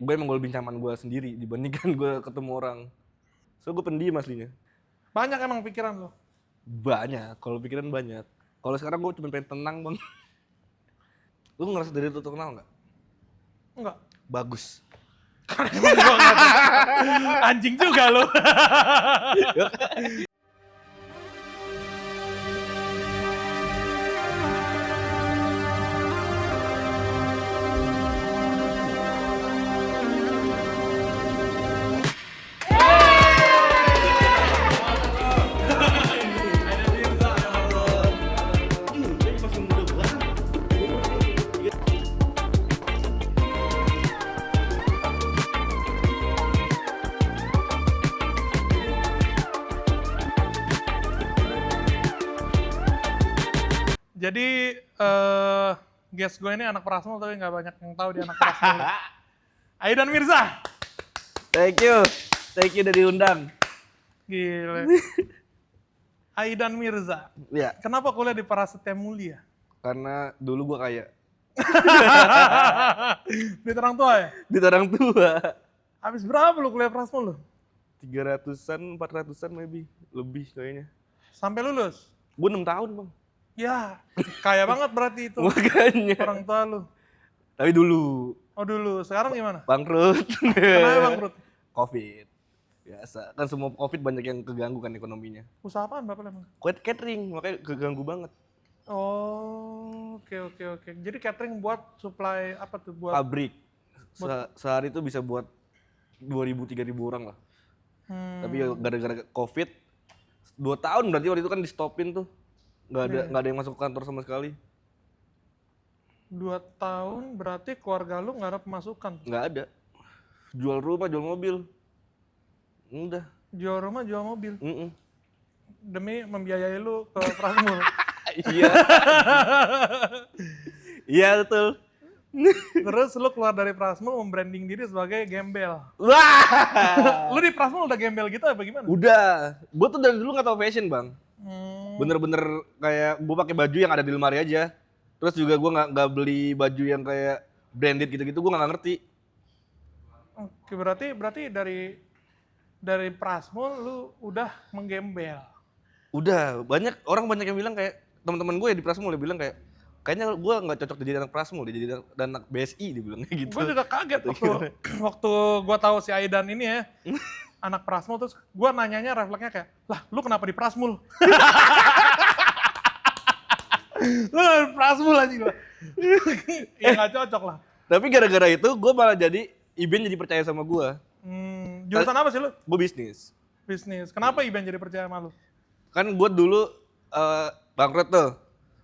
gue emang gue lebih nyaman gue sendiri dibandingkan gue ketemu orang. So gue pendiam aslinya. Banyak emang pikiran lo? Banyak, kalau pikiran banyak. Kalau sekarang gue cuma pengen tenang bang. Lu ngerasa dari itu terkenal nggak? Enggak. Bagus. Emang gua nggak tahu. Anjing juga lo. Jadi guest gue ini anak Prasmul tapi nggak banyak yang tahu dia anak Prasmul. Aidan Mirza. Thank you udah diundang. Gila. Aidan Mirza. Ya, Kenapa kuliah di Prasetya Mulia? karena dulu gue kaya. Di orang tua ya? Di orang tua. Habis berapa lu kuliah Prasmul lu? 300-an, 400-an maybe. Lebih kayaknya. Sampai lulus? Gue 6 tahun bang. Ya, kaya banget berarti itu Makanya. orang tua lu. Tapi dulu. Oh dulu, sekarang gimana? Bangkrut. Kenapa bangkrut? Covid. Biasa. Kan semua Covid banyak yang keganggu kan ekonominya. Usaha apaan Bapak emang? Catering, makanya keganggu banget. Oh, oke. Jadi catering buat supply apa tuh? Buat Pabrik. Sehari itu bisa buat 2.000-3.000 orang lah. Tapi ya gara-gara Covid, 2 tahun berarti waktu itu kan di stopin tuh. Nggak ada yang masuk kantor sama sekali. 2 tahun berarti keluarga lu nggak ada pemasukan? Nggak ada. Jual rumah, jual mobil. Udah. Jual rumah, jual mobil. Mm-mm. Demi membiayai lu ke Prasmul. Iya. Iya betul. Terus lu keluar dari Prasmul membranding diri sebagai gembel. Wah. Lu di Prasmul udah gembel gitu apa gimana? Udah. Gue tuh dari dulu nggak tahu fashion bang. Hmm, Bener-bener kayak gue pakai baju yang ada di lemari aja. Terus juga gue nggak beli baju yang kayak branded gitu-gitu. Gue nggak ngerti. Oke, berarti dari Prasmul lu udah menggembel. Udah orang banyak yang bilang kayak teman-teman gue ya di Prasmul dia bilang kayak kayaknya gue nggak cocok jadi anak Prasmul, dia jadi anak BSI dia bilang kayak gitu. Gue juga kaget waktu gue tahu si Aidan ini ya anak Prasmul, terus gue nanyanya refleksnya kayak, lah lu kenapa di Prasmul? Lu di Prasmul aja gue. Ya nggak cocok lah. Tapi gara-gara itu gue malah jadi Iben jadi percaya sama gue. Jurusan apa sih lu? Gue bisnis. Bisnis. Kenapa Iban jadi percaya sama lu? Kan gue dulu bangkrut tuh.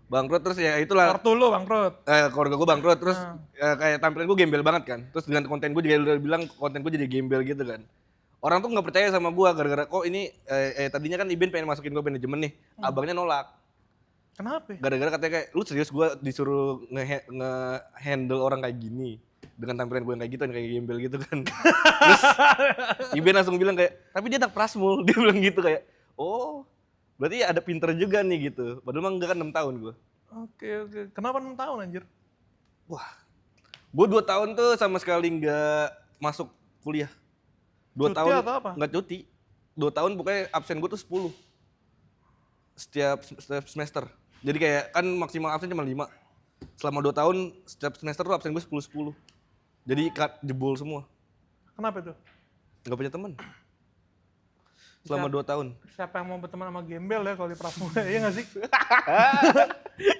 Bangkrut terus ya itulah. Ortu lu bangkrut. Keluarga gue bangkrut terus kayak tampilan gue gembel banget kan. Terus dengan konten gue juga udah bilang konten gue jadi gembel gitu kan. Orang tuh nggak percaya sama gue gara-gara kok ini tadinya kan Iben pengen masukin gue manajemen nih. Abangnya nolak. Kenapa? Gara-gara katanya kayak lu serius gue disuruh nge-handle orang kayak gini. Dengan tampilan gue yang kayak gitu, yang kayak gembel gitu kan. Terus Iben langsung bilang kayak, tapi dia anak Prasmul. Dia bilang gitu kayak, oh berarti ada pinter juga nih gitu. Padahal mah enggak kan 6 tahun gue. Oke. Kenapa 6 tahun anjir? Wah, gue 2 tahun tuh sama sekali nggak masuk kuliah. 2 Cuti tahun atau apa? nggak cuti. 2 tahun pokoknya absen gue tuh 10. Setiap semester. Jadi kayak kan maksimal absen cuma 5. Selama 2 tahun setiap semester tuh absen gue 10. Jadi jebol semua. Kenapa itu? Nggak punya teman. Selama 2 tahun. Siapa yang mau berteman sama gembel ya kalau di Prasmul? Iya nggak sih?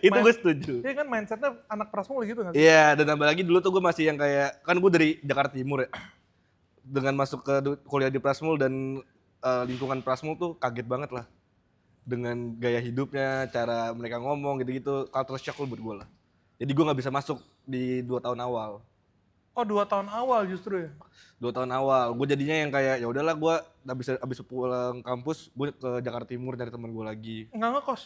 Itu gue setuju. Iya kan mindsetnya anak Prasmul gitu nggak sih? Iya, dan tambah lagi dulu tuh gue masih yang kayak, kan gue dari Jakarta Timur ya. Dengan masuk ke kuliah di Prasmul dan lingkungan Prasmul tuh kaget banget lah. Dengan gaya hidupnya, cara mereka ngomong gitu-gitu, culture shock buat gue lah. Jadi gue nggak bisa masuk di 2 tahun awal. Oh 2 tahun awal justru ya? 2 tahun awal, gue jadinya yang kayak ya udahlah gue abis pulang kampus, gue ke Jakarta Timur cari teman gue lagi. Nggak ngekos?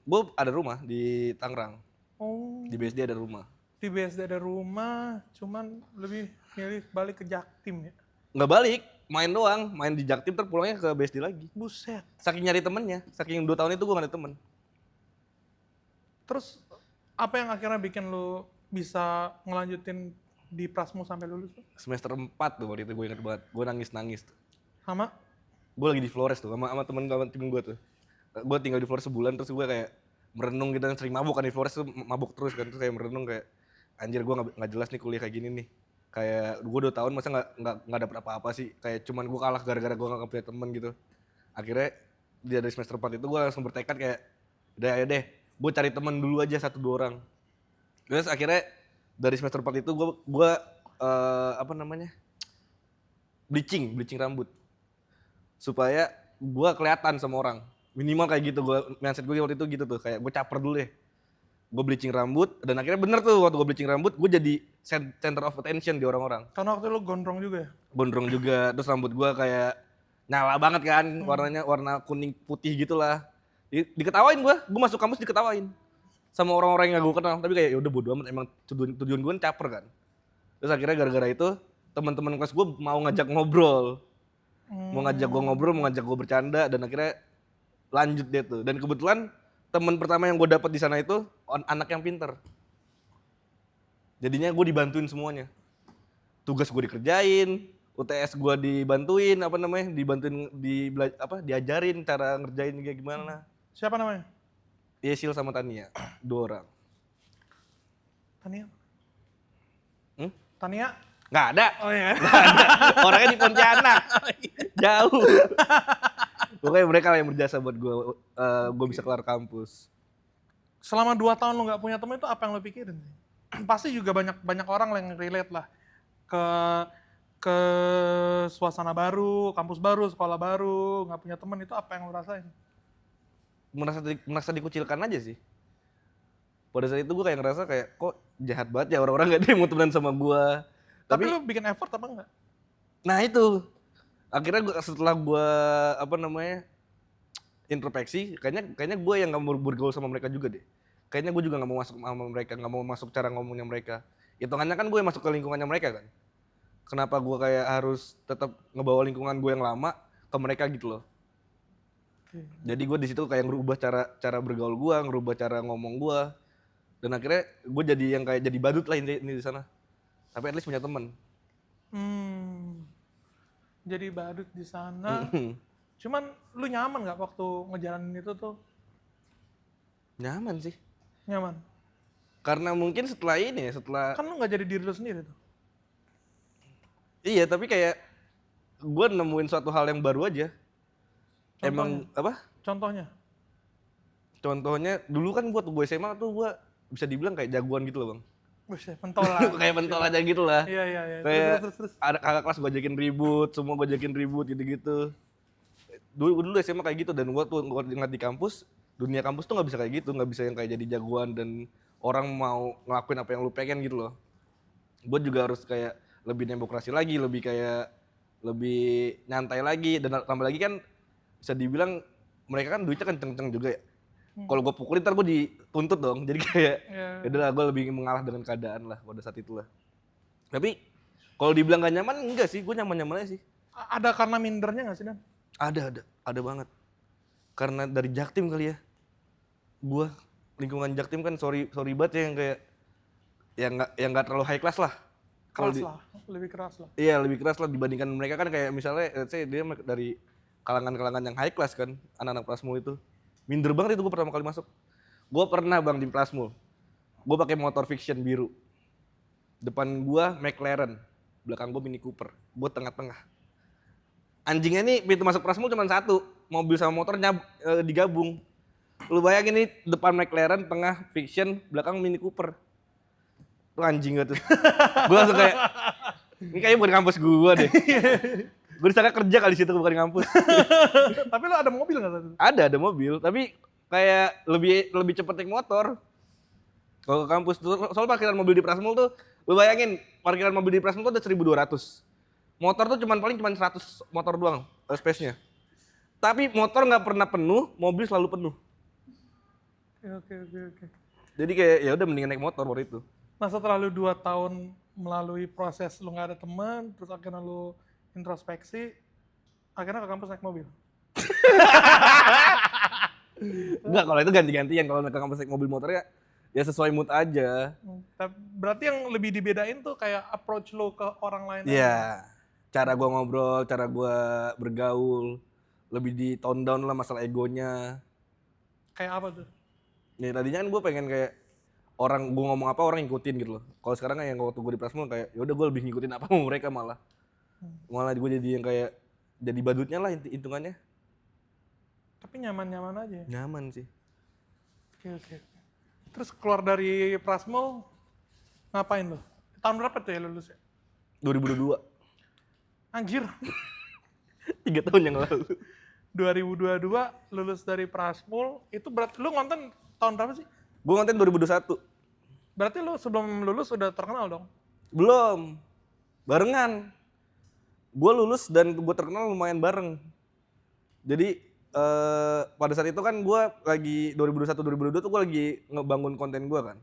Gue ada rumah di Tangerang. Oh. Di BSD ada rumah. Di BSD ada rumah, cuman lebih milih balik ke Jaktim ya? Nggak balik, main doang, main di Jaktim terus pulangnya ke BSD lagi. Buset. Saking nyari temennya, saking 2 tahun itu gue gak ada temen. Terus apa yang akhirnya bikin lu bisa ngelanjutin di Prasmul sampai lulus tuh? Semester 4 tuh waktu itu gue inget banget. Gue nangis tuh. Sama? Gue lagi di Flores tuh sama temen gue tuh. Gue tinggal di Flores sebulan terus gue kayak merenung gitu kan, sering mabuk kan di Flores tuh, mabuk terus kan, terus kayak merenung kayak anjir gue nggak jelas nih kuliah kayak gini nih. Kayak gue 2 tahun masa nggak dapet apa-apa sih, kayak cuman gue kalah gara-gara gue nggak punya temen gitu. Akhirnya dari semester 4 itu gue langsung bertekad kayak udah ayo deh gue cari temen dulu aja 1-2 orang. Terus akhirnya dari semester 4 itu gue apa namanya, bleaching rambut supaya gue kelihatan sama orang, minimal kayak gitu. Gue mindset gue waktu itu gitu tuh, kayak gue caper dulu deh, gue bleaching rambut. Dan akhirnya bener tuh, waktu gue bleaching rambut gue jadi center of attention di orang-orang. Karena waktu itu lu gondrong juga ya? Gondrong juga, terus rambut gue kayak nyala banget kan, warnanya warna kuning putih gitulah. Diketawain gue masuk kampus diketawain sama orang-orang yang gak gue kenal, tapi kayak ya udah bodo amat, emang tujuan gue kan caper kan. Terus akhirnya gara-gara itu teman-teman kelas gue mau ngajak ngobrol. Mau ngajak gue ngobrol, mau ngajak gue bercanda, dan akhirnya lanjut deh tuh. Dan kebetulan teman pertama yang gue dapet di sana itu anak yang pinter. Jadinya gue dibantuin semuanya. Tugas gue dikerjain, UTS gue dibantuin, diajarin cara ngerjain kayak gimana. Siapa namanya? Yesil sama Tania, 2 orang. Tania? Hmm? Tania? Nggak ada. Oh iya. Orangnya di Pontianak. Jauh. Pokoknya mereka lah yang berjasa buat gue bisa kelar kampus. Selama 2 tahun lu nggak punya temen itu apa yang lu pikirin sih? Pasti juga banyak orang yang relate lah ke suasana baru, kampus baru, sekolah baru, nggak punya temen, itu apa yang lu rasain? Merasa dikucilkan aja sih. Pada saat itu gue kayak ngerasa kayak kok jahat banget ya orang-orang, gak ada yang mau temenan sama gue. Tapi lu bikin effort apa enggak? Nah itu, akhirnya setelah gue introspeksi, kayaknya gue yang nggak mau bergaul sama mereka juga deh. Kayaknya gue juga nggak mau masuk sama mereka, nggak mau masuk cara ngomongnya mereka. Hitungannya kan gue yang masuk ke lingkungannya mereka kan. Kenapa gue kayak harus tetap ngebawa lingkungan gue yang lama ke mereka gitu loh. Jadi gue di situ kayak ngerubah cara bergaul gue, ngerubah cara ngomong gue, dan akhirnya gue jadi yang kayak jadi badut lah ini di sana. Tapi at least punya teman. Jadi badut di sana. Cuman lu nyaman nggak waktu ngejalanin itu tuh? Nyaman sih. Nyaman. Karena mungkin setelah Kan lu nggak jadi diri lu sendiri tuh. Iya, tapi kayak gue nemuin suatu hal yang baru aja. Contohnya? Emang apa? Contohnya dulu kan gue SMA tuh gue bisa dibilang kayak jagoan gitu loh bang. Buset, pentolan. Kayak pentol aja gitu lah. Iya. Kayak Terus. ada kakak kelas gue ajakin ribut, semua gue ajakin ribut gitu-gitu. Dulu SMA kayak gitu, dan gue ingat di kampus, dunia kampus tuh nggak bisa kayak gitu, nggak bisa yang kayak jadi jagoan dan orang mau ngelakuin apa yang lu pengen gitu loh. Gue juga harus kayak lebih demokrasi lagi, lebih nyantai lagi, dan tambah lagi kan bisa dibilang mereka kan duitnya kenceng-kenceng juga ya. Kalau gue pukulin ntar gue dituntut dong, jadi kayak yaudah lah, gue lebih mengalah dengan keadaan lah pada saat itulah. Tapi kalau dibilang gak nyaman, enggak sih, gue nyaman-nyaman aja sih. Ada karena mindernya nggak sih Dan? Ada banget. Karena dari Jaktim kali ya. Gue lingkungan Jaktim kan sorry banget ya, yang kayak yang nggak terlalu high class lah. Lebih keras lah. Iya, lebih keras lah dibandingkan mereka kan, kayak misalnya let's say dia dari kalangan yang high class kan, anak-anak Prasmul itu. Minder banget itu gue pertama kali masuk. Gue pernah bang di Prasmul, gue pakai motor Fiction biru. Depan gue McLaren, belakang gue Mini Cooper, gue tengah-tengah. Anjingnya nih pintu masuk Prasmul cuma 1, mobil sama motor digabung. Lu bayangin nih, depan McLaren, tengah Fiction, belakang Mini Cooper. Itu anjing gak tuh? Gue langsung kayak, ini kayaknya bukan kampus gue deh. Gue disangka kerja kali situ, bukan kampus. Tapi lu ada mobil nggak tadi? Ada mobil, tapi kayak lebih cepet naik motor. Kalau ke kampus tuh, soal parkiran mobil di Prasmul tuh, lu bayangin parkiran mobil di Prasmul tuh ada 1.200. Motor tuh paling 100 motor doang space-nya. Tapi motor nggak pernah penuh, mobil selalu penuh. Oke. Jadi kayak ya udah mendingan naik motor waktu itu. Nah setelah lu 2 tahun melalui proses lu nggak ada teman, terus akhirnya lu introspeksi, akhirnya ke kampus naik mobil. Enggak, kalau itu ganti-gantian. Kalau ke kampus naik mobil motor ya Ya sesuai mood aja. Berarti yang lebih dibedain tuh kayak approach lo ke orang lain. Iya. Cara gua ngobrol, cara gua bergaul, lebih di tone down lah masalah egonya. Kayak apa tuh? Ya tadinya kan gue pengen kayak orang gue ngomong apa orang ngikutin gitu loh. Kalau sekarang kan yang waktu gue di Prasmul kayak ya udah gue lebih ngikutin apa mau mereka malah. Malah gue jadi yang kayak jadi badutnya lah hitungannya. Tapi nyaman-nyaman aja ya? Nyaman sih. Oke. Terus keluar dari Prasmul, ngapain lo? Tahun berapa tuh ya lulusnya? 2022. Anjir, 3 tahun yang lalu. 2022 lulus dari Prasmul, itu berarti lu ngonten tahun berapa sih? Gue ngonten 2021. Berarti lu sebelum lulus udah terkenal dong? Belum. Barengan. Gue lulus dan gue terkenal lumayan bareng. Jadi pada saat itu kan gue lagi 2021-2022 tuh gue lagi ngebangun konten gue kan.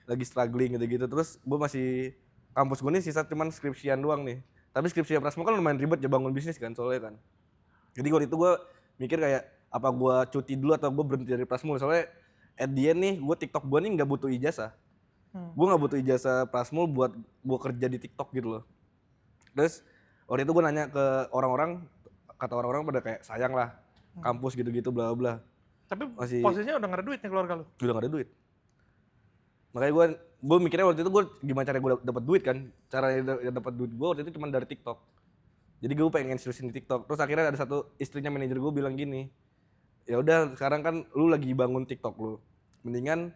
Lagi struggling gitu-gitu. Terus gue masih, kampus gue nih sisa cuman skripsian doang nih. Tapi skripsian Prasmul kan lumayan ribet ya bangun bisnis kan soalnya kan. Jadi waktu itu gue mikir kayak apa gue cuti dulu atau gue berhenti dari Prasmul. Soalnya at the end nih gue TikTok gue nih nggak butuh ijazah. Gue nggak butuh ijazah Prasmul buat gue kerja di TikTok gitu loh. Terus waktu itu gue nanya ke orang-orang, kata orang-orang pada kayak sayang lah kampus gitu-gitu bla bla. Tapi Masih posisinya udah gak ada duit nih keluarga lu? udah gak ada duit. Makanya gue mikirnya waktu itu gue gimana cara gue dapat duit kan. Cara dapat duit gue waktu itu cuma dari TikTok. Jadi gue pengen seriusin di TikTok. Terus akhirnya ada satu istrinya manajer gue bilang gini, ya udah sekarang kan lu lagi bangun TikTok lu, mendingan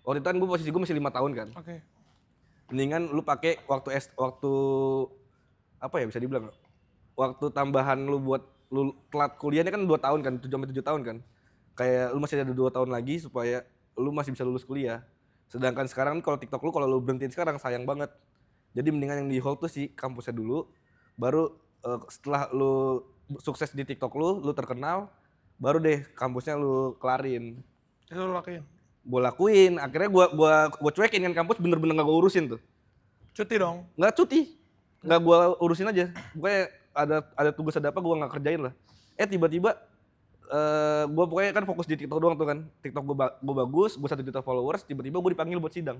waktu itu kan gue posisi gue masih 5 tahun kan. Oke. Mendingan lu pakai waktu apa ya bisa dibilang, waktu tambahan lu buat lu telat kuliahnya kan 2 tahun kan, 7 tahun kan. Kayak lu masih ada 2 tahun lagi supaya lu masih bisa lulus kuliah. Sedangkan sekarang kalau TikTok lu kalau lu berhentiin sekarang sayang banget. Jadi mendingan yang di hold tuh si kampusnya dulu, baru setelah lu sukses di TikTok lu terkenal, baru deh kampusnya lu kelarin. Itu lu lakuin? Gue lakuin, akhirnya gua cuekin kan kampus, bener-bener gak gue urusin tuh. Cuti dong? Nggak cuti, nggak gue urusin aja. Pokoknya ada tugas ada apa gue nggak kerjain lah. Tiba-tiba gue pokoknya kan fokus di TikTok doang tuh kan. TikTok gue bagus, gue 1 juta followers, tiba-tiba gue dipanggil buat sidang.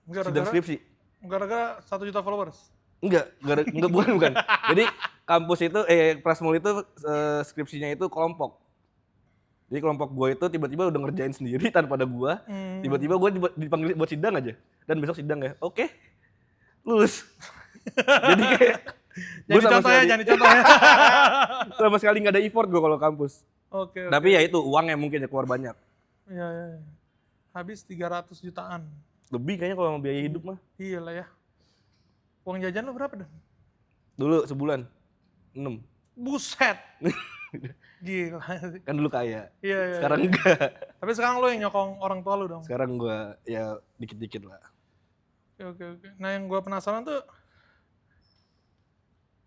Sidang skripsi. Gara-gara 1 juta followers? Enggak, bukan. Jadi kampus itu, Prasmul itu skripsinya itu kelompok. Jadi kelompok gue itu tiba-tiba udah ngerjain sendiri tanpa ada gue. Tiba-tiba gue dipanggil buat sidang aja. Dan besok sidang ya, oke, lulus. Jadi kayak Jangan dicontoh ya. sama sekali nggak ada effort gue kalau kampus. Oke. Tapi ya itu uangnya mungkin ya keluar banyak. Iya. Habis 300 jutaan. Lebih kayaknya kalau biaya hidup mah. Iya lah ya. Uang jajan lu berapa, Dan? Dulu sebulan 6. Buset. Gila. Kan dulu kaya. Iya. Sekarang enggak. Tapi sekarang lu yang nyokong orang tua lu dong? Sekarang gue ya dikit-dikit lah. Oke. Nah yang gue penasaran tuh,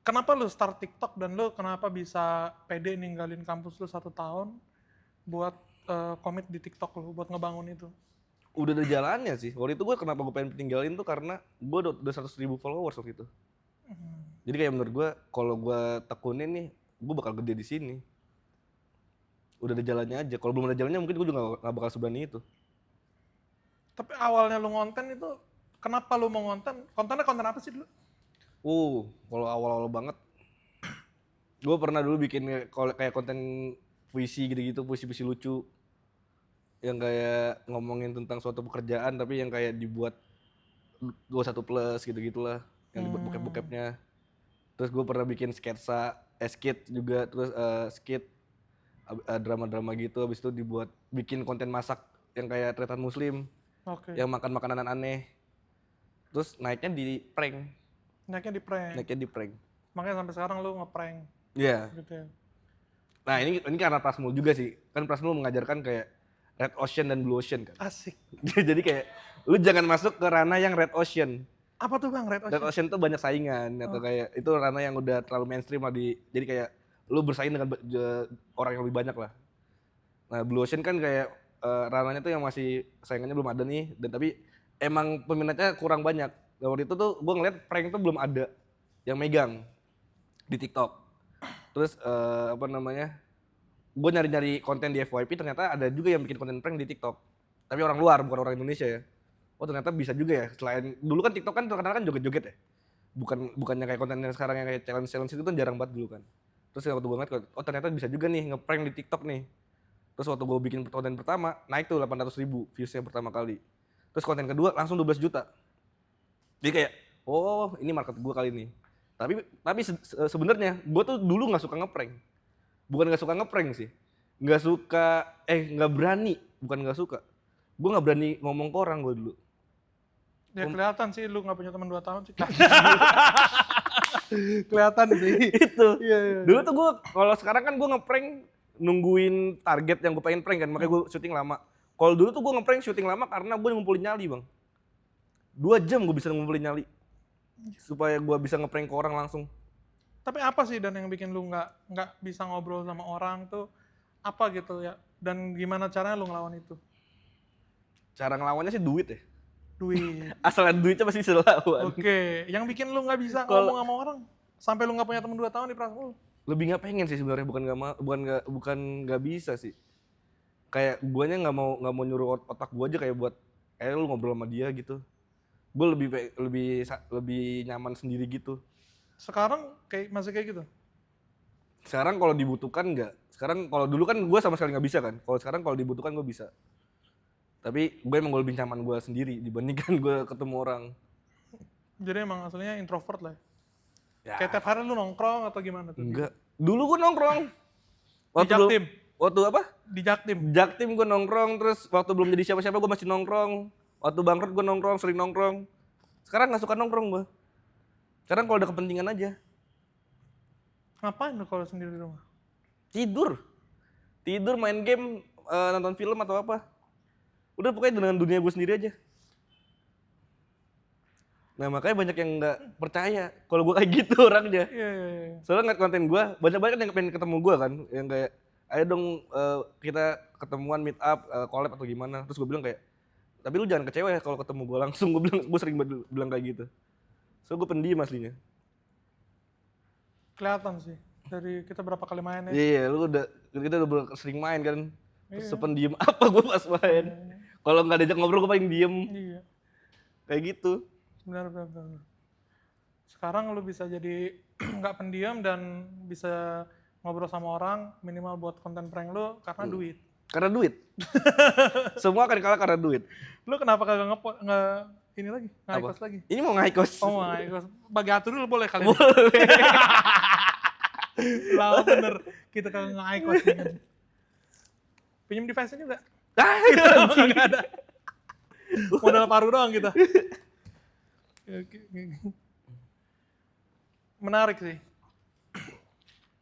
kenapa lu start TikTok dan lu kenapa bisa pede ninggalin kampus lu 1 tahun buat komit di TikTok lu, buat ngebangun itu? Udah ada jalannya sih. Waktu itu gue kenapa gue pengen tinggalin tuh karena gue udah 100.000 followers waktu itu. Jadi kayak menurut gue kalau gue tekunin nih, gue bakal gede di sini. Udah ada jalannya aja. Kalau belum ada jalannya mungkin gue juga gak bakal seberani itu. Tapi awalnya lu ngonten itu, kenapa lu mau ngonten? Kontennya konten apa sih dulu? Kalau awal-awal banget, gue pernah dulu bikin kayak konten puisi gitu-gitu, puisi-puisi lucu. Yang kayak ngomongin tentang suatu pekerjaan tapi yang kayak dibuat 21+ gitu-gitulah. Yang dibuat bokep-bokepnya. Terus gue pernah bikin skit juga, terus skit drama-drama gitu, habis itu bikin konten masak yang kayak tretan muslim. Oke. Yang makan makanan aneh. Terus naiknya di prank. Naiknya di prank. Makanya sampai sekarang lu nge-prank. Iya. Gitu ya. Nah ini karena Prasmul juga sih. Kan Prasmul mengajarkan kayak Red Ocean dan Blue Ocean kan. Asik. Jadi kayak lu jangan masuk ke ranah yang Red Ocean. Apa tuh Bang Red Ocean? Red Ocean tuh banyak saingan atau kayak itu ranah yang udah terlalu mainstream lah jadi kayak lu bersaing dengan orang yang lebih banyak lah. Nah Blue Ocean kan kayak ranahnya tuh yang masih saingannya belum ada nih, dan tapi emang peminatnya kurang banyak. Dan waktu itu tuh gue ngeliat prank tuh belum ada yang megang di TikTok. Terus gue nyari-nyari konten di FYP, ternyata ada juga yang bikin konten prank di TikTok. Tapi orang luar, bukan orang Indonesia ya. Oh ternyata bisa juga ya. Selain dulu kan TikTok kan terkenal kan joget-joget ya. Bukannya kayak konten yang sekarang yang kayak challenge itu kan jarang banget dulu kan. Terus waktu gue ngeliat, oh ternyata bisa juga nih ngeprank di TikTok nih. Terus waktu gue bikin konten pertama, naik tuh 800.000 viewsnya pertama kali. Terus konten kedua langsung 12 juta. Jadi kayak, oh ini market gue kali ini. Tapi sebenarnya gue tuh dulu nggak suka ngeprank. Bukan nggak suka ngeprank sih. Nggak berani. Bukan nggak suka. Gue nggak berani ngomong ke orang gue dulu. Ya kelihatan sih lu nggak punya teman 2 tahun sih. Kelihatan sih. Itu. Iya, iya. Dulu tuh gue, kalau sekarang kan gue ngeprank nungguin target yang gue pengen prank kan, makanya gue syuting lama. Kalau dulu tuh gue ngeprank syuting lama karena gue ngumpulin nyali bang. 2 jam gue bisa ngumpulin nyali. Supaya gue bisa ngeprank ke orang langsung. Tapi apa sih dan yang bikin lu nggak bisa ngobrol sama orang tuh apa gitu ya? Dan gimana caranya lu ngelawan itu? Cara ngelawannya sih duit ya. Duit. Asal ada duitnya pasti bisa lawan. Oke, yang bikin lu nggak bisa Kalau- ngomong sama orang sampai lu nggak punya teman 2 tahun di Prasmul. Lebih nggak pengen sih sebenarnya, bukan nggak bisa sih. Kayak guanya nggak mau nyuruh otak gua aja kayak buat lu ngobrol sama dia gitu. Gue lebih nyaman sendiri gitu. Sekarang masih kayak gitu. Sekarang kalau dibutuhkan nggak. Sekarang kalau dulu kan gue sama sekali nggak bisa kan. Kalau sekarang kalau dibutuhkan gue bisa. Tapi gue emang lebih nyaman gue sendiri dibandingkan gue ketemu orang. Jadi emang aslinya introvert lah. Ya, Kayak tiap hari lu nongkrong atau gimana tuh? enggak. Dulu gue nongkrong. Di Jaktim. Waktu apa? Di Jaktim. Jaktim gue nongkrong, terus waktu belum jadi siapa-siapa gue masih nongkrong. Waktu bangkrut gue nongkrong, sering nongkrong. Sekarang nggak suka nongkrong gue. Sekarang kalau ada kepentingan aja. Ngapain lu kalau sendiri di rumah? Tidur main game, nonton film atau apa. Udah pokoknya dengan dunia gue sendiri aja. Nah makanya banyak yang nggak percaya kalau gue kayak gitu orangnya. Iya, iya, iya. Soalnya ngeliat konten gue, banyak yang pengen ketemu gue kan. Yang kayak, ayo dong kita ketemuan meet up, collab atau gimana. Terus gue bilang kayak, tapi lu jangan kecewa ya kalau ketemu gue langsung. Gue sering bilang kayak gitu. So gue pendiam aslinya. Kelihatan sih dari kita berapa kali main ya. Iya, kita udah sering main kan. Iya. Sependiam apa gue pas main. Kalau nggak diajak ngobrol gue paling diem. Iya. Kayak gitu. Benar. Sekarang lu bisa jadi nggak pendiam dan bisa ngobrol sama orang minimal buat konten prank lu karena duit. Karena duit. Semua akan kalah karena duit. Lu kenapa kagak ini lagi? Nge-kos lagi? Ini mau nge-kos. Oh, nge-kos. Bagi atur dulu boleh kali ini. Boleh. Lah bener, kita kagak nge-kos kan. Pinjam device-nya juga? Nggak ada. Modal paru doang kita. Oke. Menarik sih.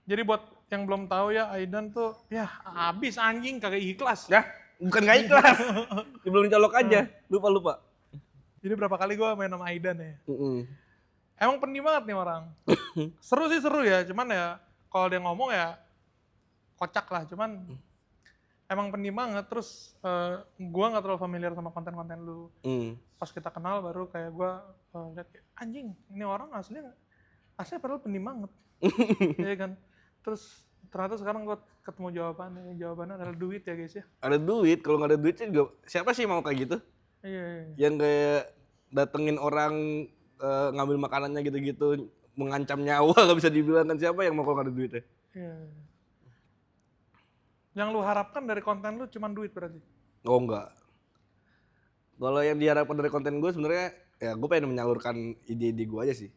Jadi buat yang belum tahu ya, Aidan tuh ya habis anjing kagak ikhlas. Ya, bukan nggak ikhlas. Belum dicolok aja. Lupa. Jadi berapa kali gue main sama Aidan ya. Emang pendiam banget nih orang. Seru ya, cuman ya kalau dia ngomong ya kocak lah, cuman emang pendiam banget. Terus gue nggak terlalu familiar sama konten-konten lu. Pas kita kenal baru kayak gue lihat kayak, anjing ini orang aslinya padahal pendiam banget. Iya kan. Terus ternyata sekarang gue ketemu jawabannya adalah duit ya guys ya. Ada duit, kalau nggak ada duit sih juga siapa sih mau kayak gitu? Iya. Yang kayak datengin orang ngambil makanannya gitu-gitu, mengancam nyawa nggak bisa dibilang kan, siapa yang mau kalau nggak ada duitnya? Iya. Yang lu harapkan dari konten lu cuma duit berarti? Oh enggak. Kalau yang diharapkan dari konten gue sebenarnya ya gue pengen menyalurkan ide-ide gue aja sih.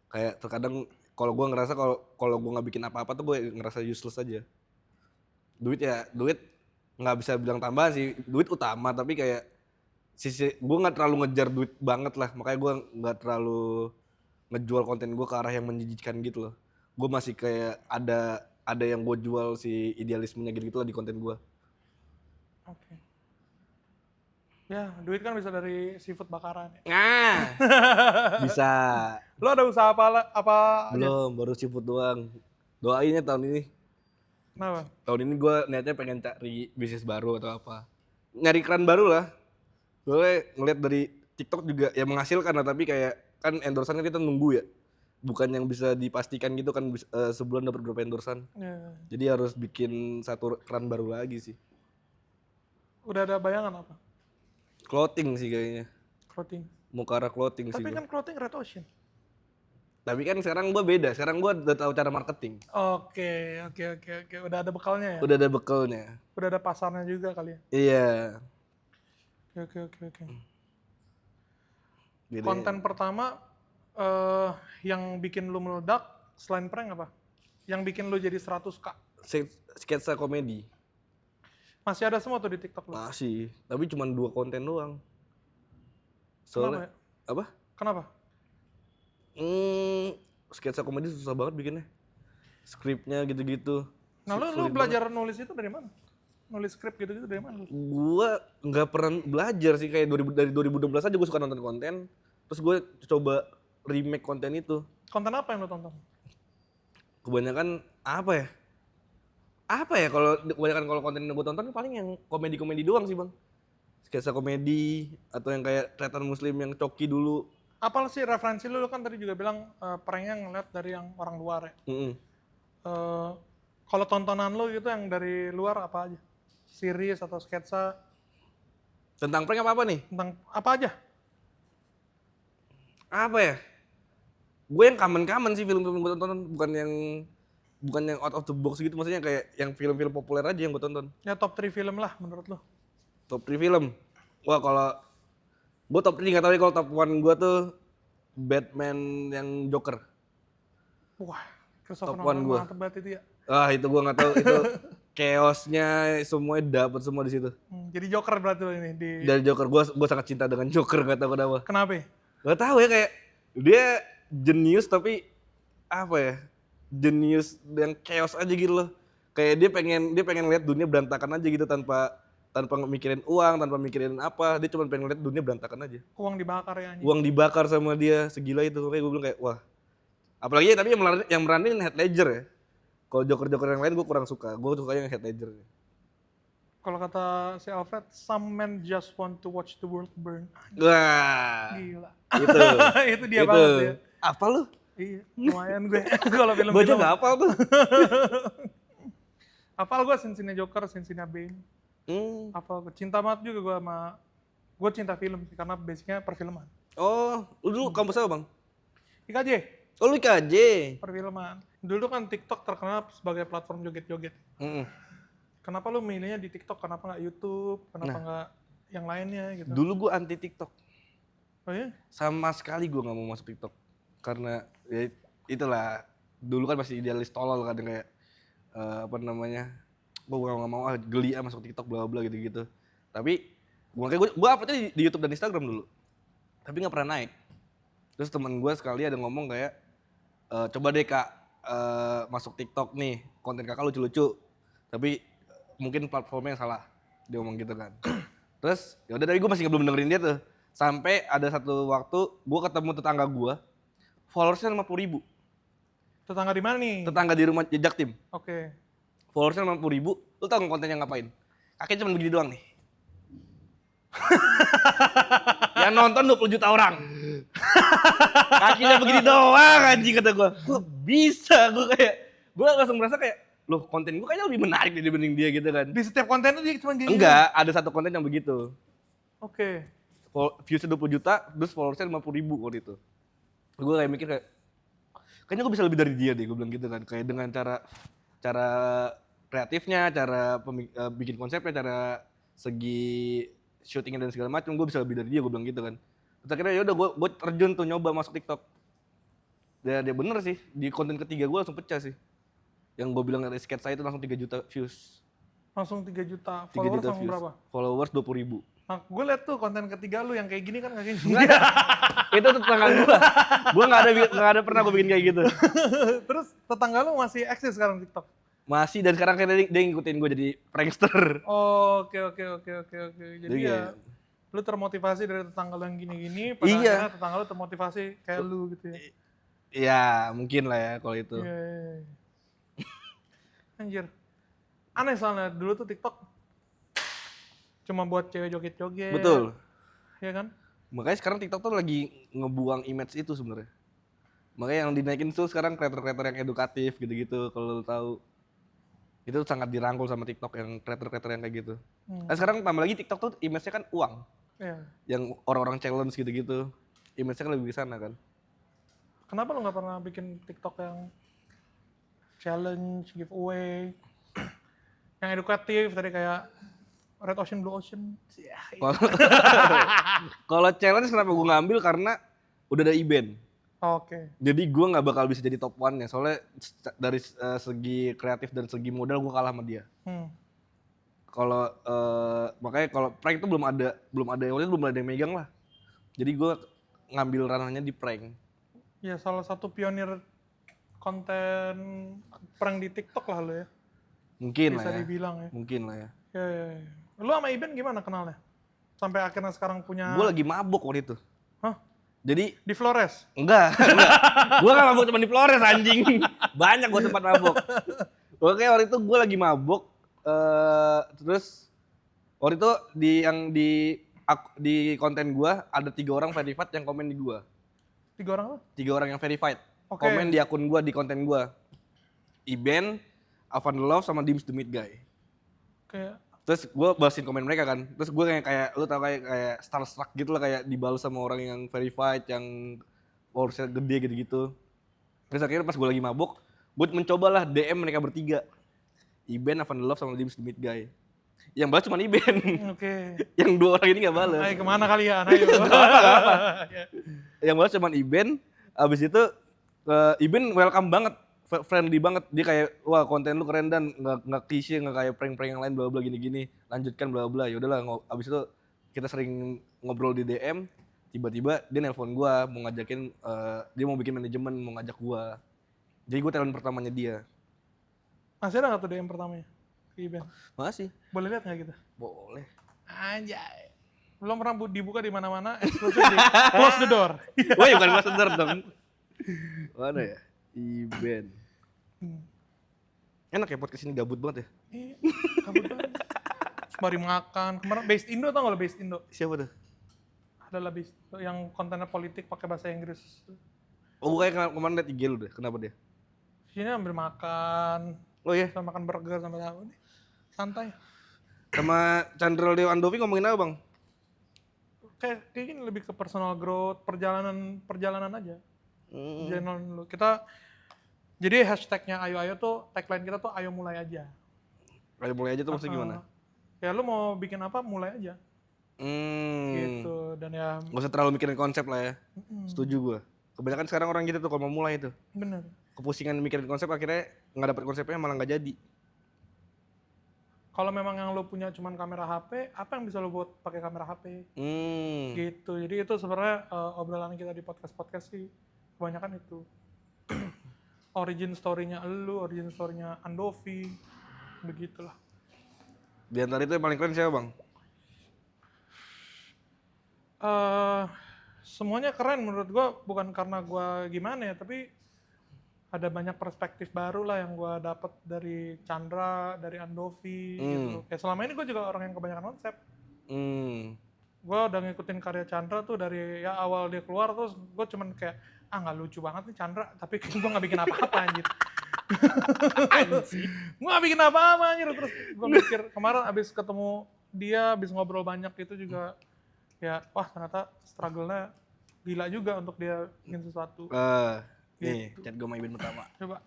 Kayak terkadang kalau gue ngerasa kalau gue nggak bikin apa-apa tuh gue ngerasa useless aja. Duit nggak bisa bilang tambahan sih, duit utama, tapi kayak gue nggak terlalu ngejar duit banget lah, makanya gue nggak terlalu ngejual konten gue ke arah yang menjijikan gitu loh. Gue masih kayak ada yang gue jual si idealismenya gitu lah di konten gue. Oke. Ya, duit kan bisa dari seafood bakaran ya. Nah, bisa. Lo ada usaha apa aja? Belum, baru seafood doang. Doain ya tahun ini. Kenapa? Tahun ini gue niatnya pengen cari bisnis baru atau apa. Nyari keran baru lah. Soalnya ngeliat dari TikTok juga ya menghasilkan lah, tapi kayak kan endorsan kan kita nunggu ya. Bukan yang bisa dipastikan gitu kan sebulan dapat berapa endorsan. Ya. Jadi harus bikin satu keran baru lagi sih. Udah ada bayangan apa? Clothing sih kayaknya. Clothing. Mau ke arah clothing sih. Tapi gua. kan clothing red ocean. Tapi kan sekarang gue beda. Sekarang gue udah tahu cara marketing. Oke. Udah ada bekalnya ya? Udah ada bekalnya. Udah ada pasarnya juga kali ya? Iya. Oke. Beda. Konten pertama yang bikin lu meledak selain prank apa? Yang bikin lu jadi 100K? Sketsa komedi. Masih ada semua tuh di TikTok lu? Masih. Tapi cuma 2 konten doang. Kenapa Soalnya ya? apa? Kenapa? Sketsa komedi susah banget bikinnya. Skripnya gitu-gitu. Nah lu Sulit belajar nulis itu dari mana? Nulis skrip gitu-gitu dari mana? Gua nggak pernah belajar sih, kayak dari 2016 aja gue suka nonton konten, terus gue coba remake konten itu. Konten apa yang lu tonton? Kebanyakan apa ya kalau kebanyakan kalau konten yang gue tonton paling yang komedi doang sih bang, sketsa komedi atau yang kayak Tretan Muslim yang Coki dulu. Apa sih referensi lu kan tadi juga bilang pranknya ngeliat dari yang orang luar ya. Kalau tontonan lu gitu yang dari luar apa aja? Series atau sketsa? Tentang prank apa nih? Tentang apa aja? Apa ya? Gue yang common sih film-film gue tonton, bukan yang out of the box gitu, maksudnya kayak yang film-film populer aja yang gue tonton. Ya top 3 film lah menurut lu. Top 3 film. Wah kalau gue top 3 nggak tahu ya, kalau top 1 gue tuh Batman yang Joker. Wah, Christopher Top 1 Nolan gua. mantep banget itu ya. Itu gue nggak tahu itu chaosnya semuanya dapet semua di situ. Jadi Joker berarti lo ini di. Dari Joker, gue sangat cinta dengan Joker, nggak tahu kenapa. Kenapa? Gak tahu ya, kayak dia jenius tapi apa ya, jenius yang chaos aja gitu loh. Kayak dia pengen lihat dunia berantakan aja gitu, tanpa mikirin uang, tanpa mikirin apa, dia cuma pengen lihat dunia berantakan aja. Uang dibakar ya anjing. Uang dibakar sama dia, segila itu. Kayak gue bilang kayak wah. Apalagi tapi yang meranin Heath Ledger ya. Kalau Joker yang lain gue kurang suka. Gue sukanya yang Heath Ledger. Kalau kata si Alfred, some men just want to watch the world burn. Wah. Gila. Itu. Itu dia banget ya. Apa lu? Iya, lumayan gue kalau film Gue aja gak hafal tuh. Hafal gue scene-nya Joker, scene-nya Bane. Hafal gue. Cinta banget juga gue sama, gue cinta film sih karena basicnya perfilman. Oh, lu dulu kampus apa bang? IKJ, Oh lu IKJ. perfilman. Dulu kan TikTok terkenal sebagai platform joget-joget. Kenapa lu milihnya di TikTok? Kenapa nggak YouTube? Kenapa nggak yang lainnya gitu? Dulu gue anti TikTok. Oh iya? Sama sekali gue gak mau masuk TikTok. Karena ya itulah, dulu kan masih idealis tolol kan, kayak apa namanya, gue gak mau geli masuk TikTok bla bla gitu-gitu. Tapi gue uploadnya di YouTube dan Instagram dulu. Tapi gak pernah naik. Terus teman gue sekali ada ngomong kayak, coba deh kak masuk TikTok nih, konten kakak lucu-lucu. Tapi mungkin platformnya yang salah. Dia ngomong gitu kan. Terus yaudah, tapi gue masih belum dengerin dia tuh. Sampai ada satu waktu gue ketemu tetangga gue, followersnya 50.000. Tetangga di mana nih? Tetangga di rumah Jejak Tim. Oke. Followersnya 50.000, lu tau nggak kontennya ngapain? Kakeknya cuma begini doang nih. Yang nonton 20 juta orang. Kakinya begini doang anjing, kata gue. Kok bisa? Gue langsung merasa kayak, loh konten gue kayaknya lebih menarik dibanding dia gitu kan. Di setiap konten itu dia cuma gini. Enggak, ada satu konten yang begitu. Oke. Viewsnya 20 juta, terus followersnya 50.000 waktu itu. Gue kayak mikir kayak, kayaknya gue bisa lebih dari dia deh, gue bilang gitu kan. Kayak dengan cara kreatifnya, cara bikin konsepnya, cara segi syutingnya dan segala macam, gue bisa lebih dari dia, gue bilang gitu kan. Terus akhirnya yaudah gue terjun tuh nyoba masuk TikTok. Dia bener sih, di konten ketiga gue langsung pecah sih. Yang gue bilang dari sketsa itu langsung 3 juta views. Langsung 3 juta. 3 Followers juta langsung views. berapa? Followers 20.000. Nah, gue liat tuh konten ketiga lu yang kayak gini kan kayak gini. Enggak ada. Itu tetangga gue. Gue nggak ada pernah gue bikin kayak gitu. Terus tetangga lu masih eksis sekarang TikTok? Masih, dan sekarang kayak dia ngikutin gue jadi prankster. Oh, oke. Jadi Iya. ya lu termotivasi dari tetangga lu yang gini-gini, pada Iya. akhirnya tetangga lu termotivasi kayak lu gitu ya. Iya, mungkin lah ya kalau itu. Iya. Anjir. Aneh soalnya dulu tuh TikTok cuma buat cewek joget-joget. Betul. Iya kan? Makanya sekarang TikTok tuh lagi ngebuang image itu sebenarnya. Makanya yang dinaikin tuh sekarang kreator-kreator yang edukatif gitu-gitu, kalau lo tahu. Itu sangat dirangkul sama TikTok, yang kreator-kreator yang kayak gitu. Nah sekarang tambah lagi TikTok tuh image-nya kan uang. Iya. Yang orang-orang challenge gitu-gitu. Image-nya kan lebih ke sana kan. Kenapa lu nggak pernah bikin TikTok yang challenge, giveaway, yang edukatif tadi kayak Red Ocean, Blue Ocean? Ya, Kalau kalau challenge kenapa gue ngambil karena udah ada event. Oke. Jadi gue nggak bakal bisa jadi top one-nya. Soalnya dari segi kreatif dan segi modal gue kalah sama dia. Kalau makanya kalau prank itu belum ada waktu itu belum ada yang megang lah. Jadi gue ngambil ranahnya di prank. Ya salah satu pionir konten prank di TikTok lah lo ya. Mungkin Bisa lah ya. dibilang ya. Mungkin lah ya. Ya. Lu sama Iben gimana kenalnya? Sampai akhirnya sekarang punya... Gue lagi mabuk waktu itu. Hah? Jadi Di Flores? enggak. Gue gak mabuk cuma di Flores anjing. Banyak gue tempat mabuk. Oke, waktu itu gue lagi mabuk. Terus waktu itu di konten gue ada 3 orang verified yang komen di gue. 3 orang apa? 3 orang yang verified. Oke. Komen di akun gue, di konten gue. Iben, Avan The Love, sama Dims The Meat Guy. Kayak Terus gue balesin komen mereka kan. Terus gue kayak lu tau kayak starstruck gitu lah, kayak dibalas sama orang yang verified, yang followersnya gede gitu-gitu. Terus akhirnya pas gue lagi mabuk, gue mencobalah DM mereka bertiga. Iben, Avan The Love, sama Dims The Meat Guy. Yang balas cuma Iben. oke. Yang 2 orang ini gak balas. Ayo kemana kalian? Ayo. Ya. Yang balas cuma Iben. Abis itu Iben welcome banget, friendly banget. Dia kayak, wah konten lu keren dan nggak klise, nggak kayak prank-prank yang lain, bla bla gini-gini. Lanjutkan bla bla. Ya udahlah, abis itu kita sering ngobrol di DM. Tiba-tiba dia nelpon gua, mau ngajakin, dia mau bikin manajemen, mau ngajak gua. Jadi gua talent pertamanya dia. Masih ada nggak tuh DM pertamanya? Ke Iben. Makasih. Boleh lihat nggak kita? Boleh. Anjay. Belum pernah dibuka di mana-mana, eksklusif di Close the Door. Wah, bukan gua sender dong. Mana ya? Iben. Enak ya podcast ini, gabut banget ya? Iya, kabut banget. Sembari makan. Kemarin Based Indo tau nggak lo Based Indo? Siapa tuh? Adalah Based Indo yang kontennya politik pakai bahasa Inggris. Oh, bukannya kemarin liat IG lu deh, kenapa dia? Sini ambil makan, Oh iya, sambil makan burger sambil tahu nih. Santai. sama Chandra Leo Andovi ngomongin apa bang? Kayak gini lebih ke personal growth, perjalanan aja. Jangan dulu. Kita jadi hashtagnya Ayo Ayo tuh tagline kita tuh Ayo mulai aja. Ayo mulai aja tuh maksudnya gimana? Ya lu mau bikin apa mulai aja. Gitu dan ya. Gak usah terlalu mikirin konsep lah ya. Setuju gue. Kebanyakan sekarang orang gitu tuh kalau mau mulai tuh. Bener. Kepusingan mikirin konsep akhirnya nggak dapet konsepnya, malah nggak jadi. Kalau memang yang lo punya cuman kamera HP, apa yang bisa lo buat pakai kamera HP? Gitu. Jadi itu sebenarnya obrolan kita di podcast sih kebanyakan itu. Origin story-nya elu, origin story-nya Andovi, begitulah. Di antara itu yang paling keren siapa bang? Semuanya keren menurut gua, bukan karena gua gimana ya, tapi ada banyak perspektif baru lah yang gua dapet dari Chandra, dari Andovi gitu. Kayak selama ini gua juga orang yang kebanyakan konsep. Gua udah ngikutin karya Chandra tuh dari ya awal dia keluar, terus gua cuman kayak nggak lucu banget nih Chandra, tapi gua nggak bikin apa-apa anjir. Gua nggak bikin apa-apa anjir. Terus gua mikir kemarin abis ketemu dia, abis ngobrol banyak itu juga ya wah ternyata struggle-nya gila juga untuk dia bikin sesuatu. Nih, chat gue sama Iben pertama. Coba.